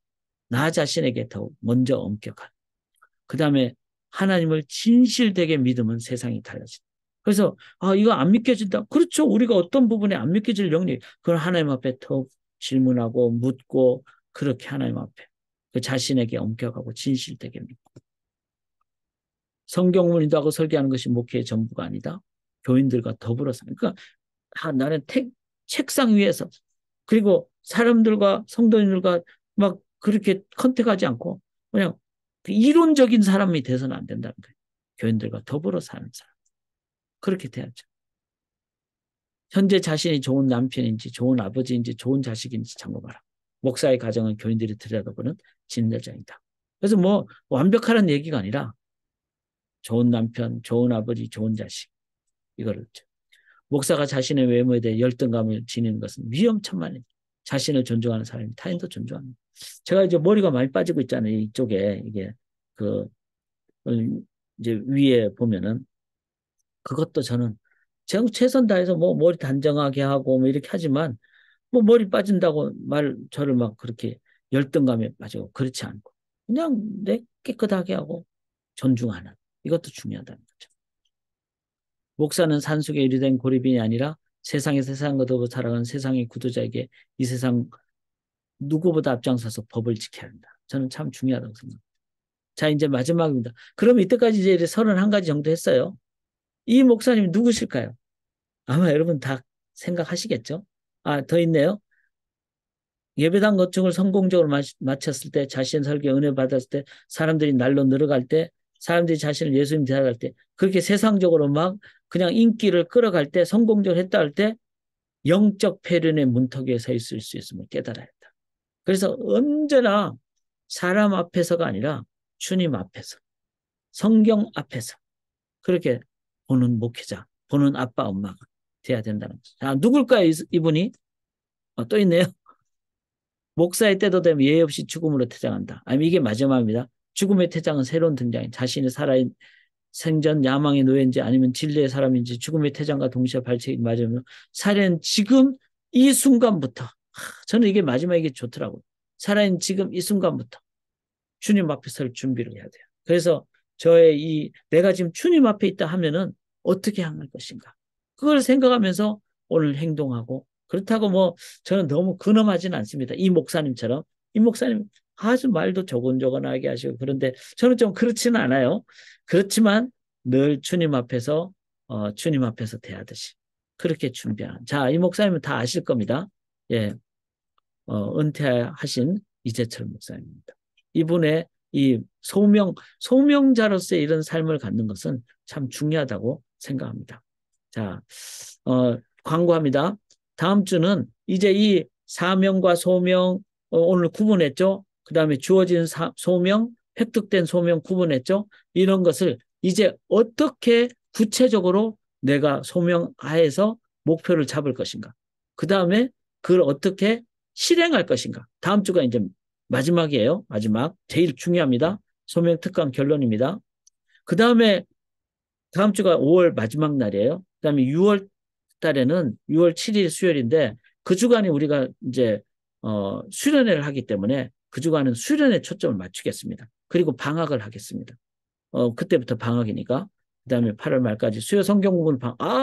나 자신에게 더 먼저 엄격한. 그 다음에 하나님을 진실되게 믿으면 세상이 달라진다. 그래서 이거 안 믿겨진다. 그렇죠. 우리가 어떤 부분에 안 믿겨질 영역, 그걸 하나님 앞에 더 질문하고 묻고, 그렇게 하나님 앞에 그 자신에게 엄격하고 진실되게 믿고. 성경을 인도하고 설계하는 것이 목회의 전부가 아니다. 교인들과 더불어서. 그러니까 나는 책상 위에서, 그리고 사람들과 성도님들과 막 그렇게 컨택하지 않고 그냥 이론적인 사람이 돼서는 안 된다는 거예요. 교인들과 더불어 사는 사람. 그렇게 돼야죠. 현재 자신이 좋은 남편인지 좋은 아버지인지 좋은 자식인지 참고봐라. 목사의 가정은 교인들이 들여다보는 진여정이다. 그래서 뭐 완벽하라는 얘기가 아니라 좋은 남편, 좋은 아버지, 좋은 자식, 이거를. 목사가 자신의 외모에 대해 열등감을 지니는 것은 위험천만입니다. 자신을 존중하는 사람이 타인도 존중합니다. 제가 이제 머리가 많이 빠지고 있잖아요. 이쪽에 이게 이제 위에 보면은 그것도 저는 최선 다해서 뭐 머리 단정하게 하고 뭐 이렇게 하지만 뭐 머리 빠진다고 저를 막 그렇게 열등감에 빠지고 그렇지 않고 그냥 내 깨끗하게 하고 존중하는, 이것도 중요하다는 거죠. 목사는 산속에 이르된 고립인이 아니라 세상에 세상과 더불어 살아가는 세상의 구도자에게 이 세상 누구보다 앞장서서 법을 지켜야 한다. 저는 참 중요하다고 생각합니다. 자, 이제 마지막입니다. 그럼 이때까지 이제 31가지 정도 했어요. 이 목사님이 누구실까요? 아마 여러분 다 생각하시겠죠? 더 있네요. 예배당 건축을 성공적으로 마쳤을 때, 자신 설교에 은혜 받았을 때, 사람들이 날로 늘어갈 때, 사람들이 자신을 예수님 대하갈 때, 그렇게 세상적으로 막 그냥 인기를 끌어갈 때, 성공적으로 했다 할 때, 영적 폐륜의 문턱에 서 있을 수 있음을 깨달아야 한다. 그래서 언제나 사람 앞에서가 아니라 주님 앞에서, 성경 앞에서 그렇게 보는 목회자, 보는 아빠, 엄마가 돼야 된다는 거죠. 자, 누굴까요, 이분이? 또 있네요. 목사의 때도 되면 예의 없이 죽음으로 퇴장한다. 이게 마지막입니다. 죽음의 퇴장은 새로운 등장이 자신이 살아있는 생전 야망의 노예인지 아니면 진리의 사람인지 죽음의 퇴장과 동시에 발책이 맞으면 살아있는 지금 이 순간부터, 저는 이게 마지막 이게 좋더라고요. 살아있는 지금 이 순간부터 주님 앞에 설 준비를 해야 돼요. 그래서 내가 지금 주님 앞에 있다 하면은 어떻게 향할 것인가. 그걸 생각하면서 오늘 행동하고, 그렇다고 뭐 저는 너무 근엄하지는 않습니다. 이 목사님처럼. 이 목사님 아주 말도 조곤조곤하게 하시고, 그런데 저는 좀 그렇지는 않아요. 그렇지만 늘 주님 앞에서 대하듯이 그렇게 준비하는. 자, 이 목사님은 다 아실 겁니다. 예, 은퇴하신 이재철 목사님입니다. 이분의 이 소명자로서의 이런 삶을 갖는 것은 참 중요하다고 생각합니다. 자, 광고합니다. 다음 주는 이제 이 사명과 소명, 오늘 구분했죠? 그 다음에 주어진 소명, 획득된 소명 구분했죠? 이런 것을 이제 어떻게 구체적으로 내가 소명하에서 목표를 잡을 것인가? 그 다음에 그걸 어떻게 실행할 것인가? 다음 주가 이제 마지막이에요. 마지막. 제일 중요합니다. 소명 특강 결론입니다. 그 다음에 다음 주가 5월 마지막 날이에요. 그 다음에 6월 달에는 6월 7일 수요일인데 그 주간에 우리가 이제 수련회를 하기 때문에 그 주간은 수련회 초점을 맞추겠습니다. 그리고 방학을 하겠습니다. 그때부터 방학이니까. 그 다음에 8월 말까지 수요 성경 공부는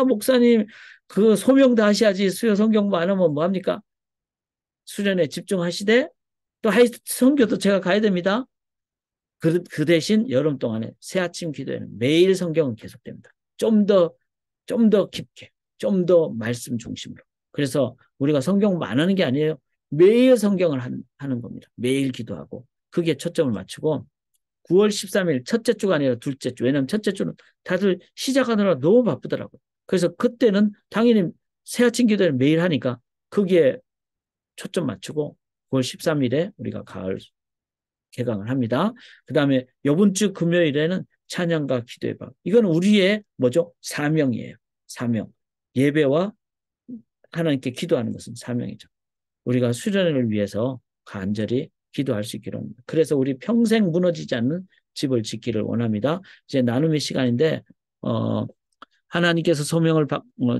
목사님, 그 소명 다 하셔야지. 수요 성경 공부 안 하면 뭐합니까? 수련에 집중하시되, 또 선교도 제가 가야 됩니다. 그 대신 여름 동안에 새 아침 기도에는 매일 성경은 계속됩니다. 좀 더 깊게, 좀 더 말씀 중심으로. 그래서 우리가 성경 공부 안 하는 게 아니에요. 매일 성경을 하는 겁니다. 매일 기도하고. 그게 초점을 맞추고, 9월 13일 첫째 주가 아니라 둘째 주. 왜냐하면 첫째 주는 다들 시작하느라 너무 바쁘더라고요. 그래서 그때는 당연히 새 아침 기도를 매일 하니까 거기에 초점 맞추고 9월 13일에 우리가 가을 개강을 합니다. 그 다음에 이번 주 금요일에는 찬양과 기도의 방. 이건 우리의 뭐죠? 사명이에요. 사명. 예배와 하나님께 기도하는 것은 사명이죠. 우리가 수련을 위해서 간절히 기도할 수 있기를 합니다. 그래서 우리 평생 무너지지 않는 집을 짓기를 원합니다. 이제 나눔의 시간인데 하나님께서 소명을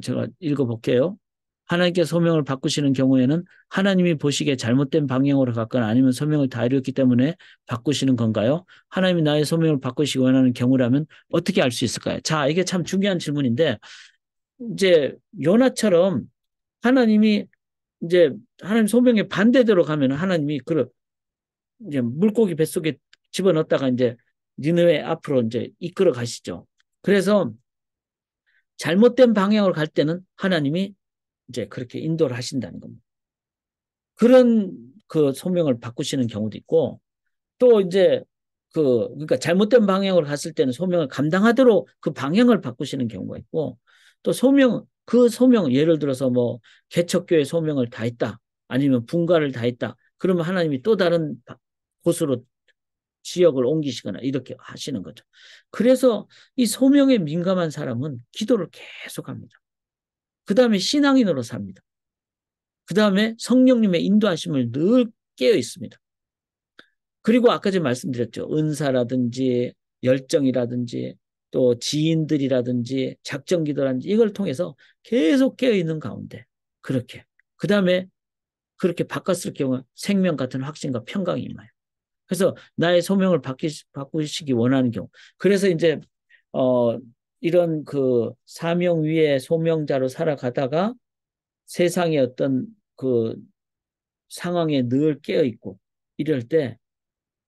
제가 읽어볼게요. 하나님께서 소명을 바꾸시는 경우에는 하나님이 보시기에 잘못된 방향으로 갔거나 아니면 소명을 다 이뤘기 때문에 바꾸시는 건가요? 하나님이 나의 소명을 바꾸시기 원하는 경우라면 어떻게 알 수 있을까요? 자, 이게 참 중요한 질문인데 이제 요나처럼 하나님이 이제 하나님 소명에 반대대로 가면 하나님이 이제 물고기 뱃속에 집어넣었다가 이제 니느웨 앞으로 이제 이끌어 가시죠. 그래서 잘못된 방향으로 갈 때는 하나님이 이제 그렇게 인도를 하신다는 겁니다. 그런 그 소명을 바꾸시는 경우도 있고 또 이제 그러니까 잘못된 방향으로 갔을 때는 소명을 감당하도록 그 방향을 바꾸시는 경우가 있고 또 그 소명 예를 들어서 뭐 개척교회 소명을 다했다 아니면 분가를 다했다 그러면 하나님이 또 다른 곳으로 지역을 옮기시거나 이렇게 하시는 거죠. 그래서 이 소명에 민감한 사람은 기도를 계속합니다. 그 다음에 신앙인으로 삽니다. 그 다음에 성령님의 인도하심을 늘 깨어 있습니다. 그리고 아까 전에 말씀드렸죠. 은사라든지 열정이라든지 또 지인들이라든지 작정기도라든지 이걸 통해서 계속 깨어있는 가운데 그렇게 그 다음에 그렇게 바꿨을 경우 생명 같은 확신과 평강이 임해요. 그래서 나의 소명을 바꾸시기 원하는 경우 그래서 이제 이런 그 사명 위에 소명자로 살아가다가 세상의 어떤 그 상황에 늘 깨어있고 이럴 때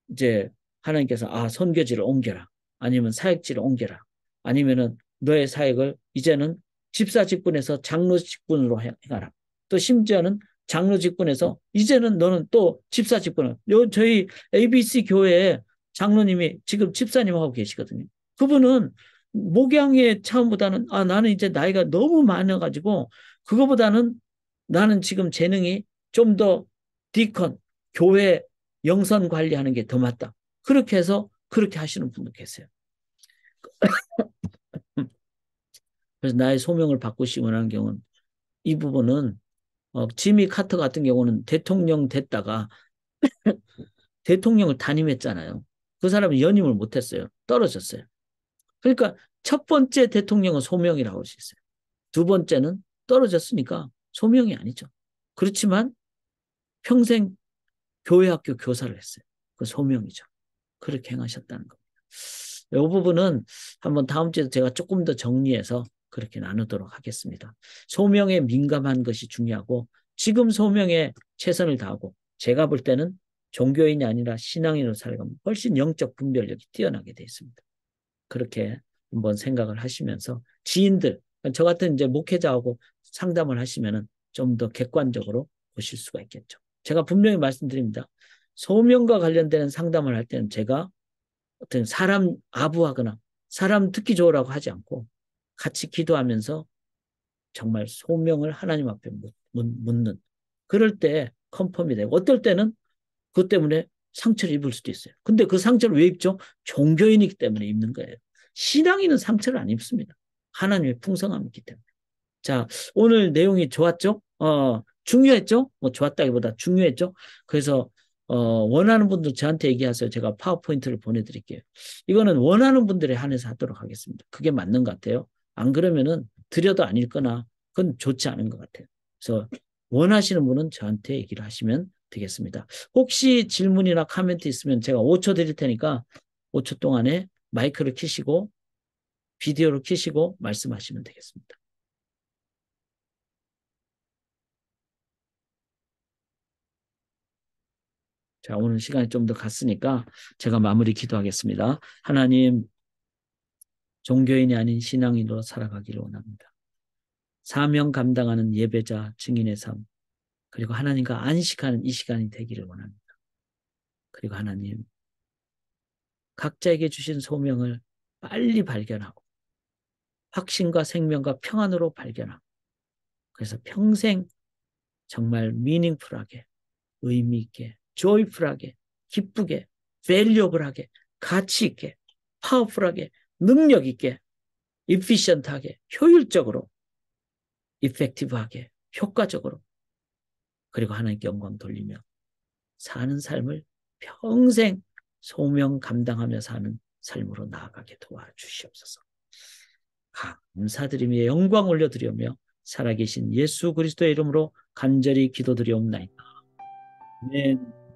이제 하나님께서 선교지를 옮겨라. 아니면 사역지를 옮겨라. 아니면은 너의 사역을 이제는 집사 직분에서 장로 직분으로 해가라. 또 심지어는 장로 직분에서 이제는 너는 또 집사 직분을 저희 ABC 교회에 장로님이 지금 집사님하고 계시거든요. 그분은 목양의 차원보다는 나는 이제 나이가 너무 많아가지고 그거보다는 나는 지금 재능이 좀 더 디컨 교회 영선 관리하는 게 더 맞다. 그렇게 해서 그렇게 하시는 분도 계세요. 그래서 나의 소명을 바꾸시기 원하는 경우는 이 부분은 지미 카터 같은 경우는 대통령 됐다가 대통령을 단임했잖아요. 그 사람은 연임을 못했어요. 떨어졌어요. 그러니까 첫 번째 대통령은 소명이라고 할 수 있어요. 두 번째는 떨어졌으니까 소명이 아니죠. 그렇지만 평생 교회학교 교사를 했어요. 그 소명이죠. 그렇게 행하셨다는 겁니다. 이 부분은 한번 다음 주에 제가 조금 더 정리해서 그렇게 나누도록 하겠습니다. 소명에 민감한 것이 중요하고 지금 소명에 최선을 다하고 제가 볼 때는 종교인이 아니라 신앙인으로 살아가면 훨씬 영적 분별력이 뛰어나게 되어 있습니다. 그렇게 한번 생각을 하시면서 지인들, 저 같은 이제 목회자하고 상담을 하시면은 좀 더 객관적으로 보실 수가 있겠죠. 제가 분명히 말씀드립니다. 소명과 관련되는 상담을 할 때는 제가 어떤 사람 아부하거나 사람 듣기 좋으라고 하지 않고 같이 기도하면서 정말 소명을 하나님 앞에 묻는 그럴 때 컨펌이 되고 어떨 때는 그것 때문에 상처를 입을 수도 있어요. 근데 그 상처를 왜 입죠? 종교인이기 때문에 입는 거예요. 신앙인은 상처를 안 입습니다. 하나님의 풍성함이 있기 때문에. 자, 오늘 내용이 좋았죠? 중요했죠? 뭐 좋았다기보다 중요했죠? 그래서 원하는 분들 저한테 얘기하세요. 제가 파워포인트를 보내드릴게요. 이거는 원하는 분들에 한해서 하도록 하겠습니다. 그게 맞는 것 같아요. 안 그러면은 드려도 안 읽거나 그건 좋지 않은 것 같아요. 그래서 원하시는 분은 저한테 얘기를 하시면 되겠습니다. 혹시 질문이나 코멘트 있으면 제가 5초 드릴 테니까 5초 동안에 마이크를 켜시고 비디오를 켜시고 말씀하시면 되겠습니다. 자, 오늘 시간이 좀 더 갔으니까 제가 마무리 기도하겠습니다. 하나님, 종교인이 아닌 신앙인으로 살아가기를 원합니다. 사명 감당하는 예배자, 증인의 삶, 그리고 하나님과 안식하는 이 시간이 되기를 원합니다. 그리고 하나님, 각자에게 주신 소명을 빨리 발견하고 확신과 생명과 평안으로 발견하고 그래서 평생 정말 미닝풀하게, 의미 있게, 조이풀하게, 기쁘게, 밸류어블하게, 가치 있게, 파워풀하게, 능력 있게, 이피션트하게, 효율적으로, 이펙티브하게, 효과적으로 그리고 하나님께 영광 돌리며 사는 삶을 평생 소명 감당하며 사는 삶으로 나아가게 도와주시옵소서. 감사드리며 영광 올려드리며 살아계신 예수 그리스도의 이름으로 간절히 기도드리옵나이다. 아멘.